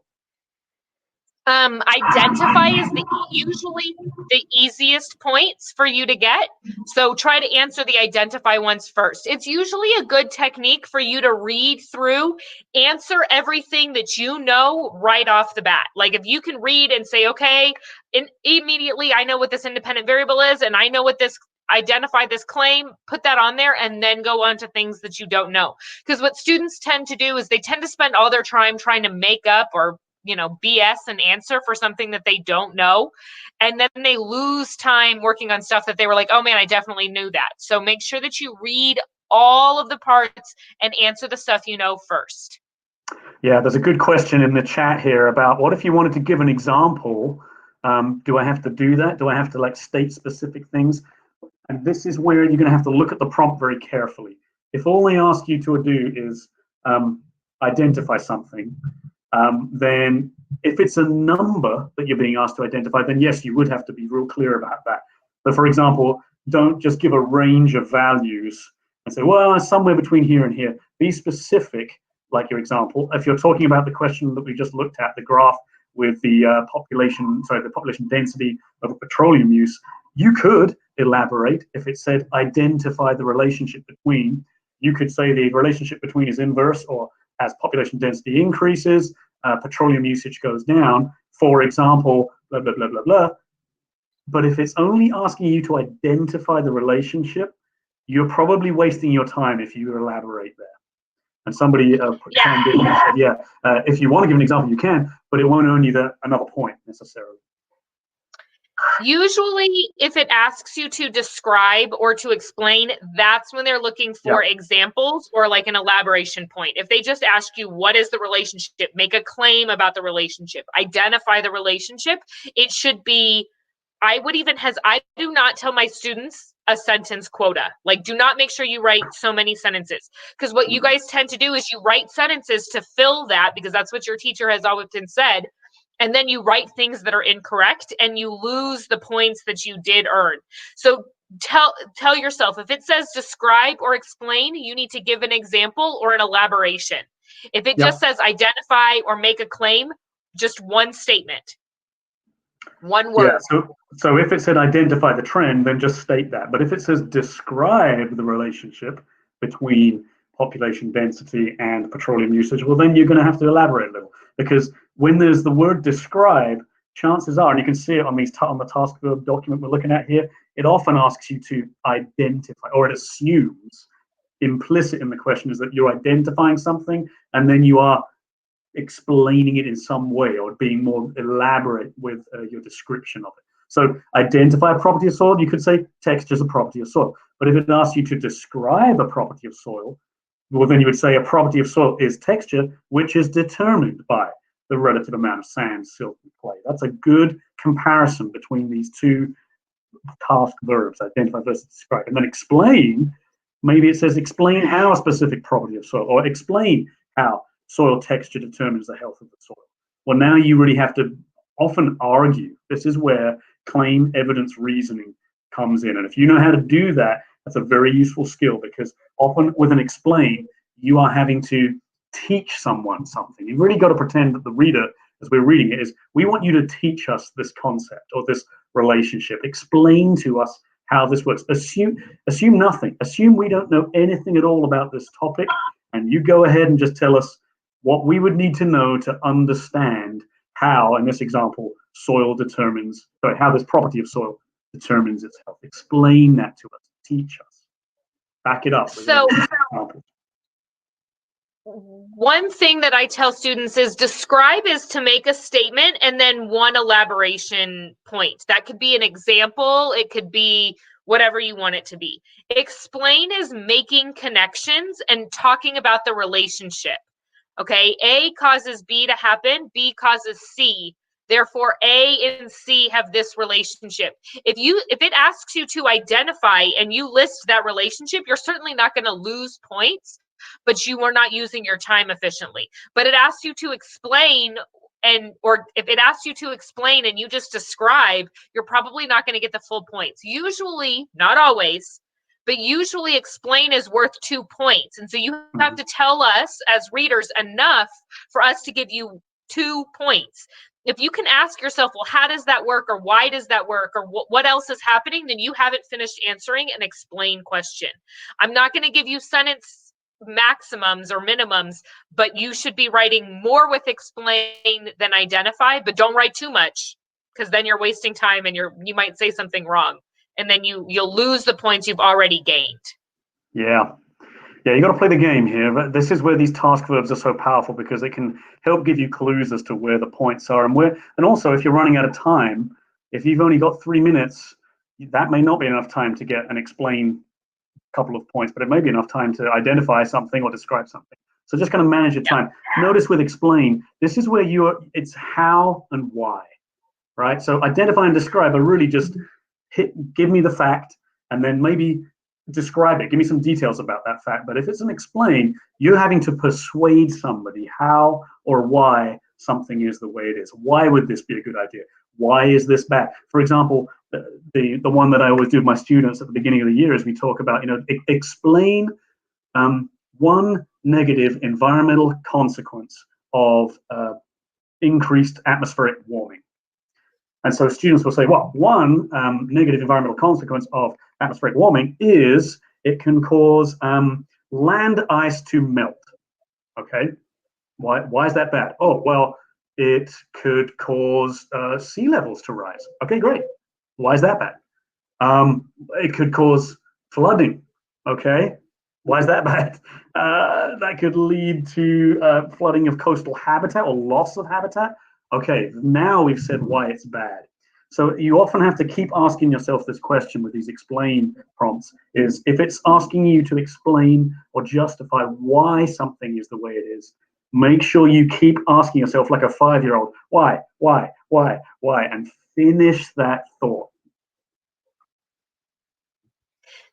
Identify is usually the easiest points for you to get. So try to answer the identify ones first. It's usually a good technique for you to read through, answer everything that you know right off the bat. Like if you can read and say, okay, immediately I know what this independent variable is, and I know what this identify this claim, put that on there, and then go on to things that you don't know. Because what students tend to do is they tend to spend all their time trying to make up or BS an answer for something that they don't know. And then they lose time working on stuff that they were like, oh man, I definitely knew that. So make sure that you read all of the parts and answer the stuff you know first. Yeah, there's a good question in the chat here about what if you wanted to give an example? Do I have to do that? Do I have to like state specific things? And this is where you're going to have to look at the prompt very carefully. If all they ask you to do is identify something, then if it's a number that you're being asked to identify, then yes, you would have to be real clear about that. But for example, don't just give a range of values and say, well, somewhere between here and here. Be specific, like your example. If you're talking about the question that we just looked at, the graph with the population density of petroleum use, you could elaborate if it said identify the relationship between. You could say the relationship between is inverse, or as population density increases, petroleum usage goes down, for example, blah, blah, blah, blah, blah. But if it's only asking you to identify the relationship, you're probably wasting your time if you elaborate there. And somebody chimed in and said, yeah, if you want to give an example, you can, but it won't earn you another point necessarily. Usually, if it asks you to describe or to explain, that's when they're looking for examples or like an elaboration point. If they just ask you, what is the relationship? Make a claim about the relationship, identify the relationship. It should be, I do not tell my students a sentence quota. Like, do not make sure you write so many sentences, because what you guys tend to do is you write sentences to fill that, because that's what your teacher has always said. And then you write things that are incorrect and you lose the points that you did earn. So tell yourself, if it says describe or explain, you need to give an example or an elaboration. If it just says identify or make a claim, just one statement, one word. Yeah, so if it said identify the trend, then just state that. But if it says describe the relationship between population density and petroleum usage, well, then you're going to have to elaborate a little, because when there's the word describe, chances are, and you can see it on the task verb document we're looking at here, it often asks you to identify, or it assumes implicit in the question is that you're identifying something and then you are explaining it in some way or being more elaborate with your description of it. So identify a property of soil, you could say texture is a property of soil. But if it asks you to describe a property of soil, well, then you would say a property of soil is texture, which is determined by the relative amount of sand, silt, and clay. That's a good comparison between these two task verbs, identify versus describe. And then explain, maybe it says explain how a specific property of soil, or explain how soil texture determines the health of the soil. Well, now you really have to often argue. This is where claim, evidence, reasoning comes in. And if you know how to do that, that's a very useful skill, because often with an explain, you are having to teach someone something. You've really got to pretend that the reader, as we're reading it, is we want you to teach us this concept or this relationship. Explain to us how this works. Assume nothing. Assume we don't know anything at all about this topic, and you go ahead and just tell us what we would need to know to understand how, in this example, how this property of soil determines its health. Explain that to us. Teach us. Back it up. So one thing that I tell students is describe is to make a statement and then one elaboration point. That could be an example. It could be whatever you want it to be. Explain is making connections and talking about the relationship. Okay, A causes B to happen, B causes C. Therefore, A and C have this relationship. If it asks you to identify and you list that relationship, you're certainly not going to lose points, but you are not using your time efficiently. But it asks you to explain, or if it asks you to explain and you just describe, you're probably not going to get the full points. Usually, not always, but usually explain is worth 2 points. And so you have to tell us as readers enough for us to give you 2 points. If you can ask yourself, well, how does that work? Or why does that work? Or what else is happening? Then you haven't finished answering an explain question. I'm not going to give you sentence maximums or minimums, but you should be writing more with explain than identify, but don't write too much, because then you're wasting time and you might say something wrong. And then you'll lose the points you've already gained. Yeah, you got to play the game here. But this is where these task verbs are so powerful, because they can help give you clues as to where the points are and also if you're running out of time, if you've only got 3 minutes, that may not be enough time to get and explain a couple of points, but it may be enough time to identify something or describe something. So just kind of manage your time. Notice with explain, this is where it's how and why, right? So identify and describe are really just give me the fact and then maybe describe it. Give me some details about that fact. But if it's an explain, you're having to persuade somebody how or why something is the way it is. Why would this be a good idea? Why is this bad? For example, the one that I always do with my students at the beginning of the year is we talk about, explain one negative environmental consequence of increased atmospheric warming. And so students will say, well, one negative environmental consequence of atmospheric warming is it can cause land ice to melt. Okay, why is that bad? Oh, well, it could cause sea levels to rise. Okay, great. Why is that bad? It could cause flooding. Okay, why is that bad? That could lead to flooding of coastal habitat or loss of habitat. Okay, now we've said why it's bad. So you often have to keep asking yourself this question with these explain prompts, is if it's asking you to explain or justify why something is the way it is, make sure you keep asking yourself like a 5-year-old, why, and finish that thought.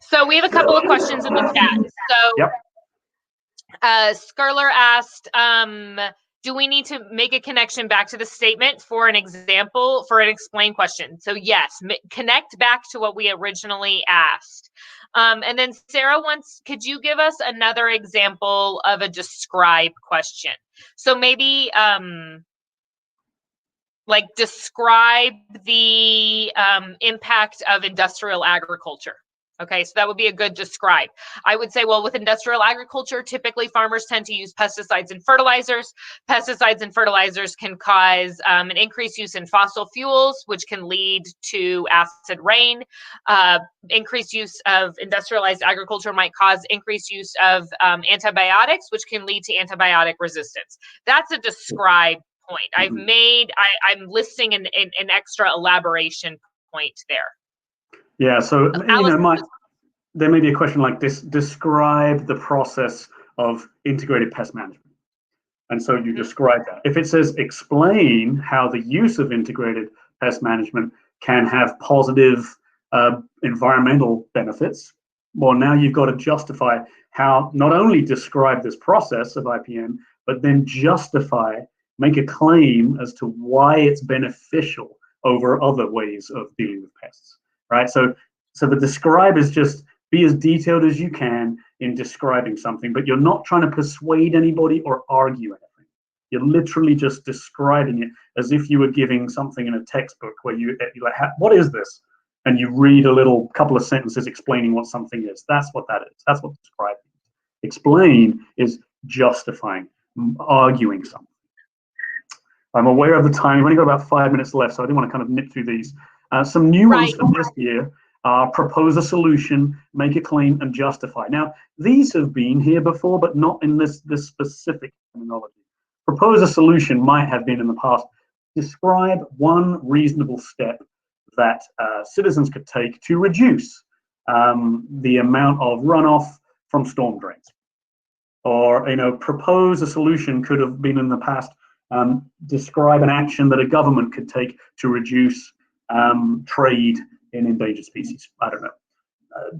So we have a couple of questions in the chat. So yep. Scarler asked, do we need to make a connection back to the statement for an example, for an explain question? So yes, connect back to what we originally asked. And then Sarah wants, could you give us another example of a describe question? So maybe like describe the impact of industrial agriculture. Okay, so that would be a good describe. I would say, well, with industrial agriculture, typically farmers tend to use pesticides and fertilizers. Pesticides and fertilizers can cause an increased use in fossil fuels, which can lead to acid rain. Increased use of industrialized agriculture might cause increased use of antibiotics, which can lead to antibiotic resistance. That's a describe point. I'm listing an extra elaboration point there. Yeah, so there may be a question like this: describe the process of integrated pest management. And so you describe that. If it says explain how the use of integrated pest management can have positive environmental benefits, well, now you've got to justify how, not only describe this process of IPM, but then justify, make a claim as to why it's beneficial over other ways of dealing with pests. Right, so the describe is just be as detailed as you can in describing something, but you're not trying to persuade anybody or argue anything. You're literally just describing it as if you were giving something in a textbook where you're like, what is this? and you read a little couple of sentences explaining what something is. That's what that is. That's what describing is. Explain is justifying, arguing something. I'm aware of the time. We've only got about 5 minutes left, so I do want to kind of nip through these. Some new ones for this year are propose a solution, make a claim, and justify. Now, these have been here before, but not in this specific terminology. Propose a solution might have been in the past. Describe one reasonable step that citizens could take to reduce the amount of runoff from storm drains. Or, propose a solution could have been in the past. Describe an action that a government could take to reduce trade in endangered species. I don't know.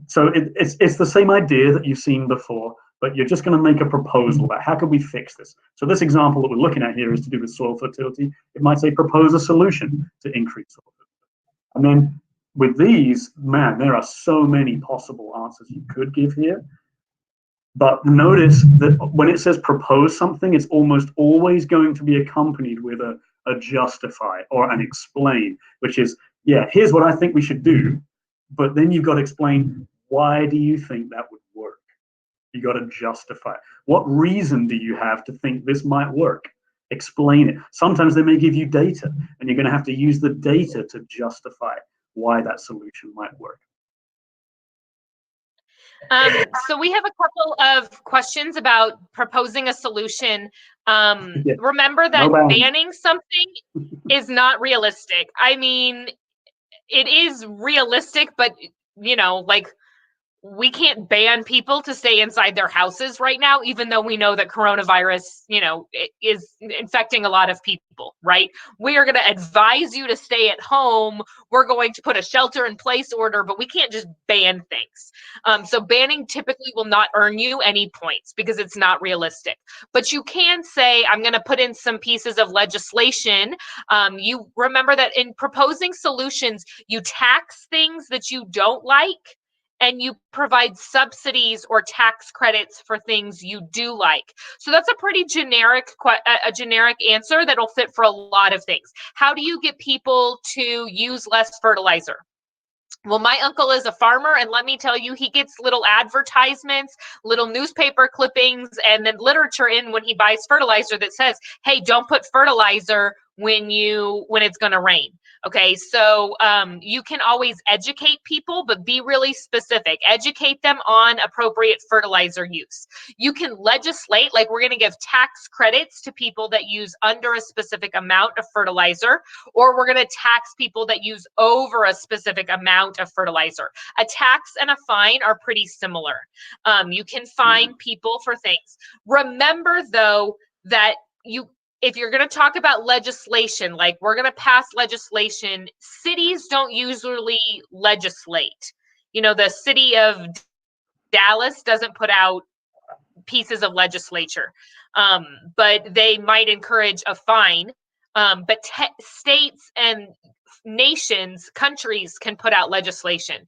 So it's the same idea that you've seen before, but you're just going to make a proposal about how can we fix this. So this example that we're looking at here is to do with soil fertility. It might say propose a solution to increase soil fertility. And then with these, man, there are so many possible answers you could give here. But notice that when it says propose something, it's almost always going to be accompanied with a justify or an explain, which is, yeah, here's what I think we should do, but then you've got to explain, why do you think that would work? You got to justify. What reason do you have to think this might work? Explain it. Sometimes they may give you data, and you're going to have to use the data to justify why that solution might work. So we have a couple of questions about proposing a solution. Remember that banning something is not realistic. I mean, it is realistic, but like, we can't ban people to stay inside their houses right now, even though we know that coronavirus, is infecting a lot of people, right? We are going to advise you to stay at home. We're going to put a shelter in place order, but we can't just ban things. So banning typically will not earn you any points because it's not realistic. But you can say, I'm going to put in some pieces of legislation. You remember that in proposing solutions, you tax things that you don't like, and you provide subsidies or tax credits for things you do like. So that's a pretty generic answer that'll fit for a lot of things. How do you get people to use less fertilizer? Well, my uncle is a farmer, and let me tell you, he gets little advertisements, little newspaper clippings, and then literature in when he buys fertilizer that says, hey, don't put fertilizer when it's going to rain. Okay, so you can always educate people, but be really specific. Educate them on appropriate fertilizer use. You can legislate, like we're going to give tax credits to people that use under a specific amount of fertilizer, or we're going to tax people that use over a specific amount of fertilizer. A tax and a fine are pretty similar. You can fine people for things. Remember, though, that if you're going to talk about legislation, like we're going to pass legislation, cities don't usually legislate. The city of Dallas doesn't put out pieces of legislature, but they might encourage a fine. But states and nations, countries can put out legislation.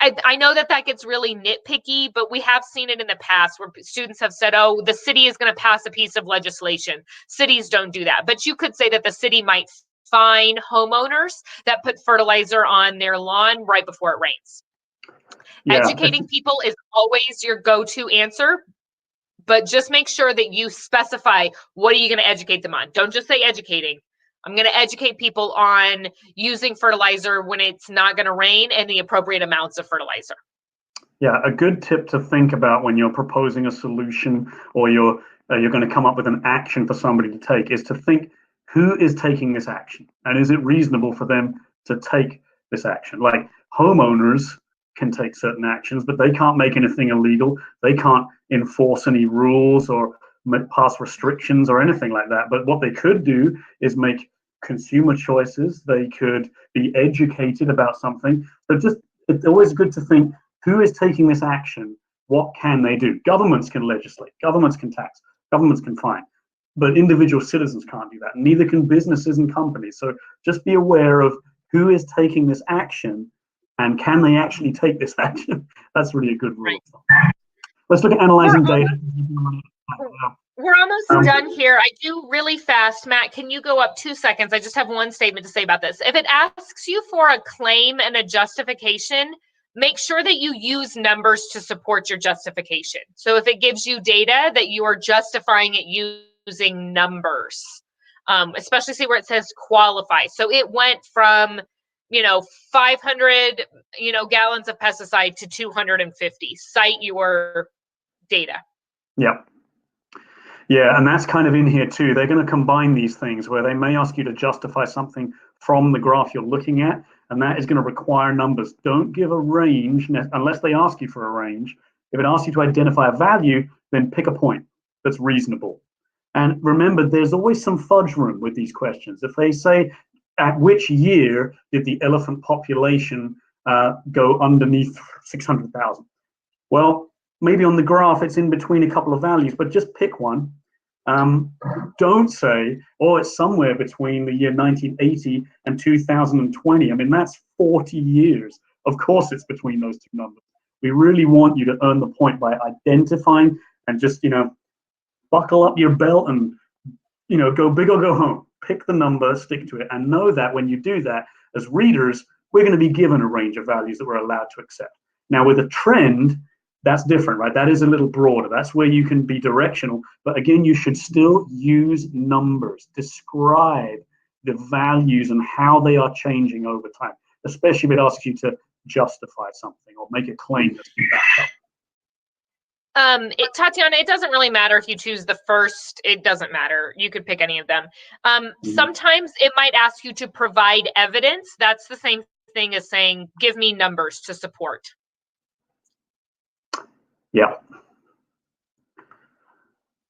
I know that gets really nitpicky, but we have seen it in the past where students have said, oh, the city is going to pass a piece of legislation. Cities don't do that. But you could say that the city might fine homeowners that put fertilizer on their lawn right before it rains. Yeah. Educating people is always your go-to answer, but just make sure that you specify, what are you going to educate them on? Don't just say educating. I'm going to educate people on using fertilizer when it's not going to rain and the appropriate amounts of fertilizer. Yeah, a good tip to think about when you're proposing a solution or you're going to come up with an action for somebody to take is to think, who is taking this action? And is it reasonable for them to take this action? Like, homeowners can take certain actions, but they can't make anything illegal. They can't enforce any rules or pass restrictions or anything like that. But what they could do is make consumer choices. They could be educated about something. So it's always good to think, who is taking this action? What can they do? Governments can legislate, governments can tax, governments can fine, but individual citizens can't do that. Neither can businesses and companies. So just be aware of who is taking this action and can they actually take this action? That's really a good rule. Right. Let's look at analyzing data. We're almost done here, I do really fast. Matt, can you go up 2 seconds? I just have one statement to say about this. If it asks you for a claim and a justification, make sure that you use numbers to support your justification. So if it gives you data, that you are justifying it using numbers, especially see where it says qualify. So it went from 500 gallons of pesticide to 250. Cite your data. Yeah. Yeah, and that's kind of in here too. They're going to combine these things where they may ask you to justify something from the graph you're looking at, and that is going to require numbers. Don't give a range unless they ask you for a range. If it asks you to identify a value, then pick a point that's reasonable. And remember, there's always some fudge room with these questions. If they say, at which year did the elephant population go underneath 600,000? Well, maybe on the graph it's in between a couple of values, but just pick one. Don't say, oh, it's somewhere between the year 1980 and 2020. I mean, that's 40 years. Of course it's between those two numbers. We really want you to earn the point by identifying and just, buckle up your belt and, go big or go home. Pick the number, stick to it, and know that when you do that, as readers, we're going to be given a range of values that we're allowed to accept. Now, with a trend, that's different, right? That is a little broader. That's where you can be directional. But again, you should still use numbers. Describe the values and how they are changing over time, especially if it asks you to justify something or make a claim that's been backed up. Tatiana, it doesn't really matter if you choose the first. It doesn't matter. You could pick any of them. Sometimes it might ask you to provide evidence. That's the same thing as saying, give me numbers to support. Yeah.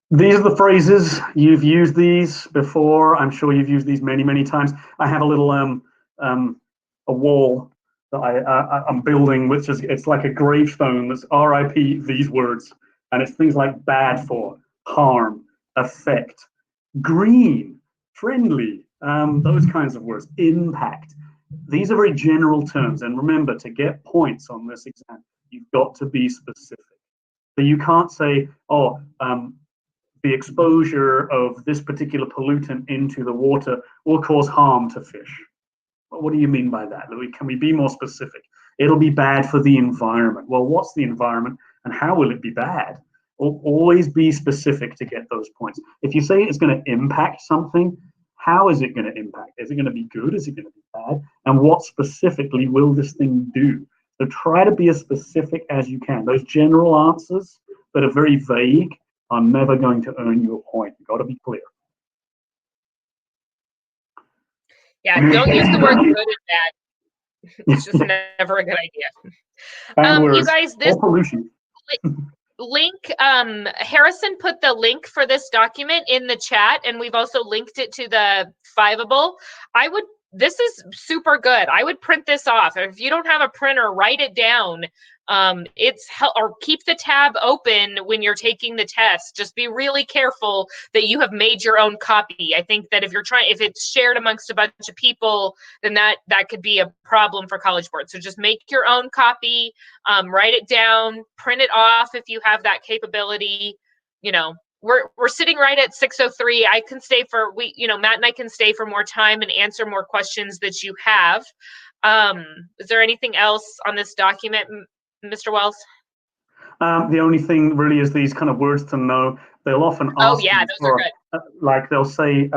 These are the phrases. You've used these before. I'm sure you've used these many, many times. I have a little a wall that I'm building, which is, it's like a gravestone that's RIP these words. And it's things like bad for, harm, affect, green, friendly, those kinds of words, impact. These are very general terms. And remember, to get points on this exam, you've got to be specific. So you can't say, oh, the exposure of this particular pollutant into the water will cause harm to fish. Well, what do you mean by that? Can we be more specific? It'll be bad for the environment. Well, what's the environment and how will it be bad? Always be specific to get those points. If you say it's going to impact something, how is it going to impact? Is it going to be good? Is it going to be bad? And what specifically will this thing do? So try to be as specific as you can. Those general answers that are very vague are never going to earn you a point. You've got to be clear. Yeah, don't use the word good and bad. It's just never a good idea. You guys, this link, Harrison put the link for this document in the chat, and we've also linked it to the Fiveable. This is super good. I would print this off. If you don't have a printer, write it down. Or keep the tab open when you're taking the test. Just be really careful that you have made your own copy. I think that if it's shared amongst a bunch of people, then that could be a problem for College Board. So just make your own copy, write it down, print it off if you have that capability. We're sitting right at 6:03. I can stay for Matt and I can stay for more time and answer more questions that you have. Is there anything else on this document, Mr. Wells? The only thing really is these kind of words to know. They'll often ask. Oh yeah, those are good. Like they'll say,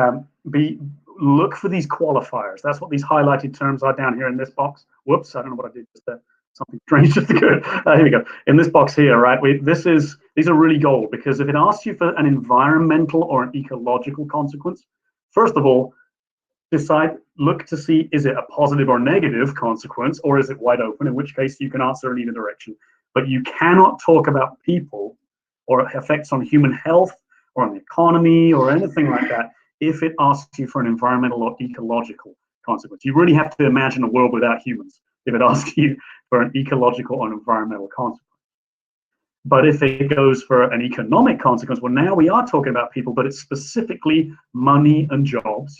look for these qualifiers. That's what these highlighted terms are down here in this box. Whoops, I don't know what I did just there. Something strange just occurred. Here we go. In this box here, right? These are really gold, because if it asks you for an environmental or an ecological consequence, first of all, look to see, is it a positive or negative consequence, or is it wide open, in which case you can answer in either direction. But you cannot talk about people or effects on human health or on the economy or anything like that if it asks you for an environmental or ecological consequence. You really have to imagine a world without humans if it asks you for an ecological or environmental consequence. But if it goes for an economic consequence, well, now we are talking about people, but it's specifically money and jobs.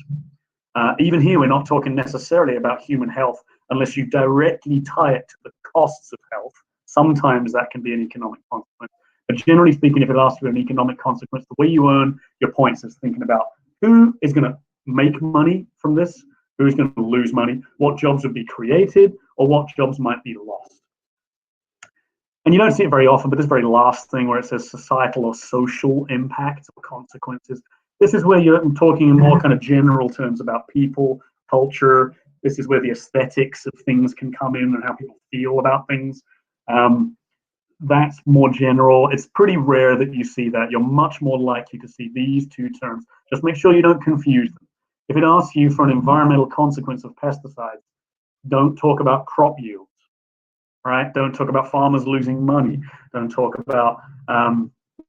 Even here, we're not talking necessarily about human health unless you directly tie it to the costs of health. Sometimes that can be an economic consequence. But generally speaking, if it asks you an economic consequence, the way you earn your points is thinking about who is going to make money from this, who's going to lose money, what jobs would be created, or what jobs might be lost. And you don't see it very often, but this very last thing where it says societal or social impact or consequences, this is where you're talking in more kind of general terms about people, culture. This is where the aesthetics of things can come in and how people feel about things. That's more general. It's pretty rare that you see that. You're much more likely to see these two terms. Just make sure you don't confuse them. If it asks you for an environmental consequence of pesticides, don't talk about crop yields, right? Don't talk about farmers losing money. Don't talk about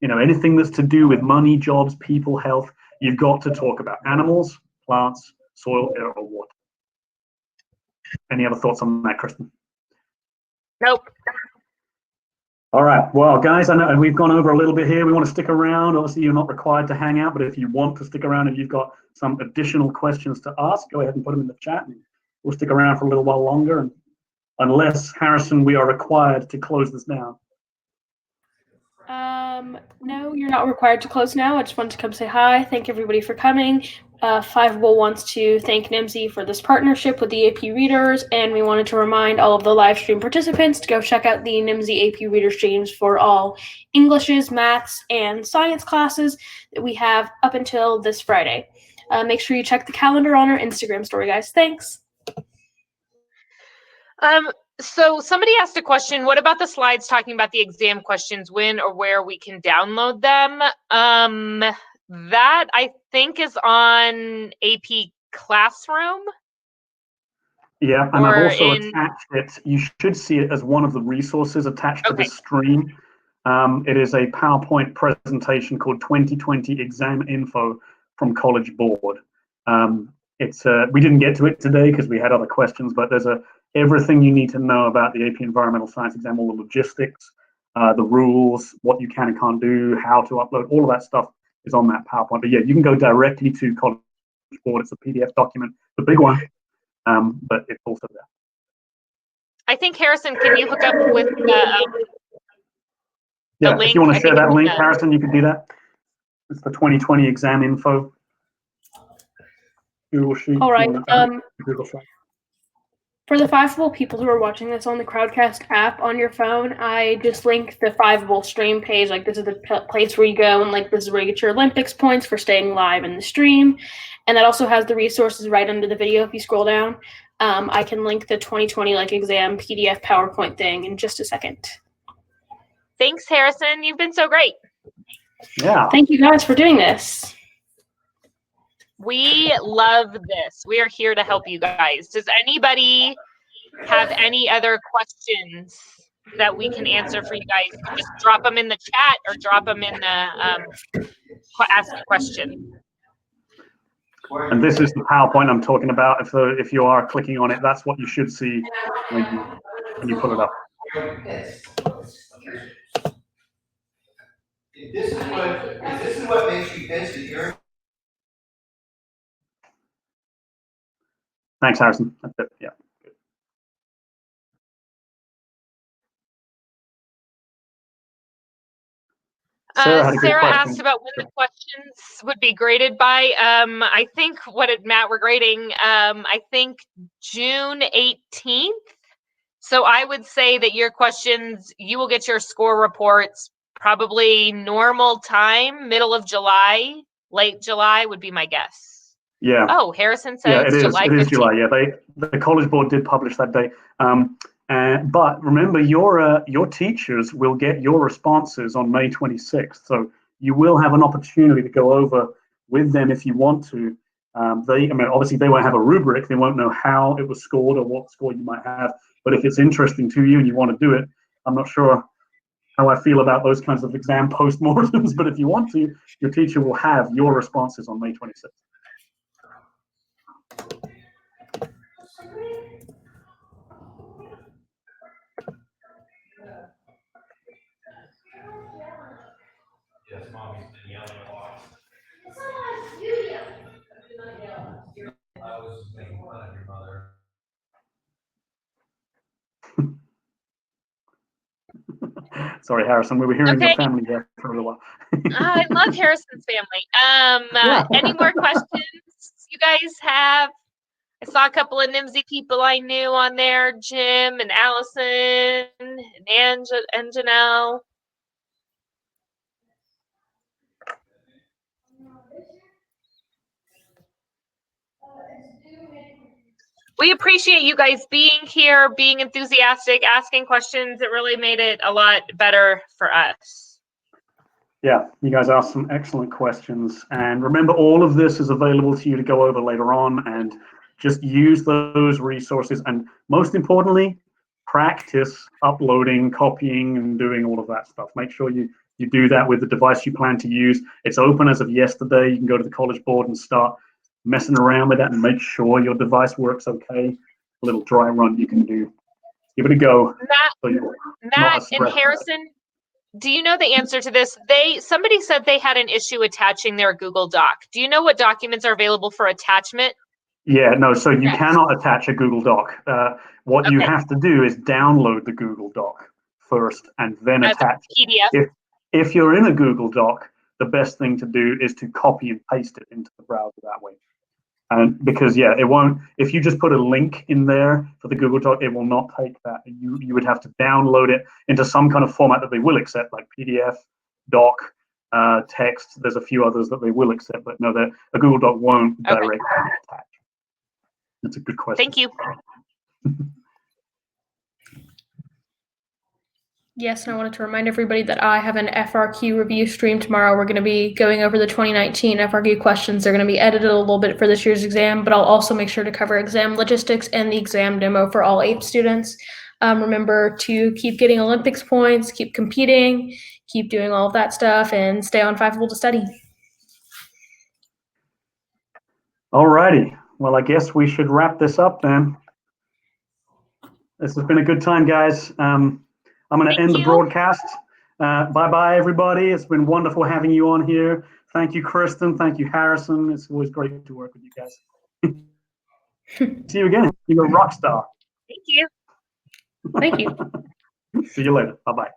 anything that's to do with money, jobs, people, health. You've got to talk about animals, plants, soil, air, or water. Any other thoughts on that, Kristen? Nope. All right. Well, guys, I know we've gone over a little bit here. We want to stick around. Obviously, you're not required to hang out, but if you want to stick around, if you've got some additional questions to ask, go ahead and put them in the chat, and we'll stick around for a little while longer. And unless, Harrison, we are required to close this down. No, you're not required to close now. I just wanted to come say hi. Thank everybody for coming. Fiveable wants to thank NIMSY for this partnership with the AP Readers, and we wanted to remind all of the live stream participants to go check out the NIMSY AP Reader streams for all Englishes, maths, and science classes that we have up until this Friday. Make sure you check the calendar on our Instagram story, guys. Thanks. So somebody asked a question, what about the slides talking about the exam questions, when or where we can download them? That I think is on AP Classroom. Yeah, and I've also attached it. You should see it as one of the resources attached to this stream. It is a PowerPoint presentation called 2020 Exam Info from College Board. We didn't get to it today because we had other questions, but there's everything you need to know about the AP Environmental Science exam, all the logistics, the rules, what you can and can't do, how to upload, all of that stuff is on that PowerPoint. But yeah, you can go directly to College Board. It's a PDF document, the big one, but it's also there. I think, Harrison, can you hook up with the link? If you want to share that link, Harrison, you can do that. It's the 2020 exam info. Google Sheet. All right. Google Sheet. For the Fiveable people who are watching this on the Crowdcast app on your phone, I just linked the Fiveable stream page. Like, this is the place where you go, and like this is where you get your Olympics points for staying live in the stream. And that also has the resources right under the video if you scroll down. I can link the 2020 exam PDF PowerPoint thing in just a second. Thanks, Harrison. You've been so great. Yeah. Thank you guys for doing this. We love this. We are here to help you guys. Does anybody have any other questions that we can answer for you guys? You can just drop them in the chat or drop them in the ask a question. And this is the PowerPoint I'm talking about. If you are clicking on it, that's what you should see when you put it up. If this is what makes you piss, you're. Thanks, Harrison. That's it. Yeah. Sarah asked about when the questions would be graded by. I think Matt, we're grading, I think June 18th. So I would say that your questions, you will get your score reports probably normal time, middle of July, late July would be my guess. Yeah. Oh, Harrison says July 15th. It is July. Yeah, the College Board did publish that date. But remember, your teachers will get your responses on May 26th. So you will have an opportunity to go over with them if you want to. Obviously they won't have a rubric. They won't know how it was scored or what score you might have. But if it's interesting to you and you want to do it, I'm not sure how I feel about those kinds of exam postmortems. But if you want to, your teacher will have your responses on May 26th. Yes, mommy's been yelling a lot. I was just making fun of your mother. Sorry, Harrison, we were hearing your Okay. family there for a little while. I love Harrison's family. Yeah. Any more questions you guys have? I saw a couple of NIMSY people I knew on there, Jim and Allison and Janelle. We appreciate you guys being here, being enthusiastic, asking questions. It really made it a lot better for us. Yeah, you guys asked some excellent questions. And remember, all of this is available to you to go over later on, and just use those resources. And most importantly, practice uploading, copying, and doing all of that stuff. Make sure you do that with the device you plan to use. It's open as of yesterday. You can go to the College Board and start messing around with that and make sure your device works okay. A little dry run you can do. Give it a go. Matt and Harrison, do you know the answer to this? Somebody said they had an issue attaching their Google Doc. Do you know what documents are available for attachment? Yeah, no, so you cannot attach a Google Doc. What you have to do is download the Google Doc first and then attach PDF. If you're in a Google Doc, the best thing to do is to copy and paste it into the browser that way. And because it won't, if you just put a link in there for the Google Doc, it will not take that. You would have to download it into some kind of format that they will accept, like PDF, doc, text. There's a few others that they will accept, but no, a Google Doc won't directly attach. That's a good question. Thank you. Yes, and I wanted to remind everybody that I have an FRQ review stream tomorrow. We're going to be going over the 2019 FRQ questions. They're going to be edited a little bit for this year's exam, but I'll also make sure to cover exam logistics and the exam demo for all APE students. Remember to keep getting Olympics points, keep competing, keep doing all of that stuff, and stay on Fiveable to study. All righty. Well, I guess we should wrap this up then. This has been a good time, guys. I'm going to end the broadcast. Bye-bye, everybody. It's been wonderful having you on here. Thank you, Kristen. Thank you, Harrison. It's always great to work with you guys. See you again. You're a rock star. Thank you. Thank you. See you later. Bye-bye.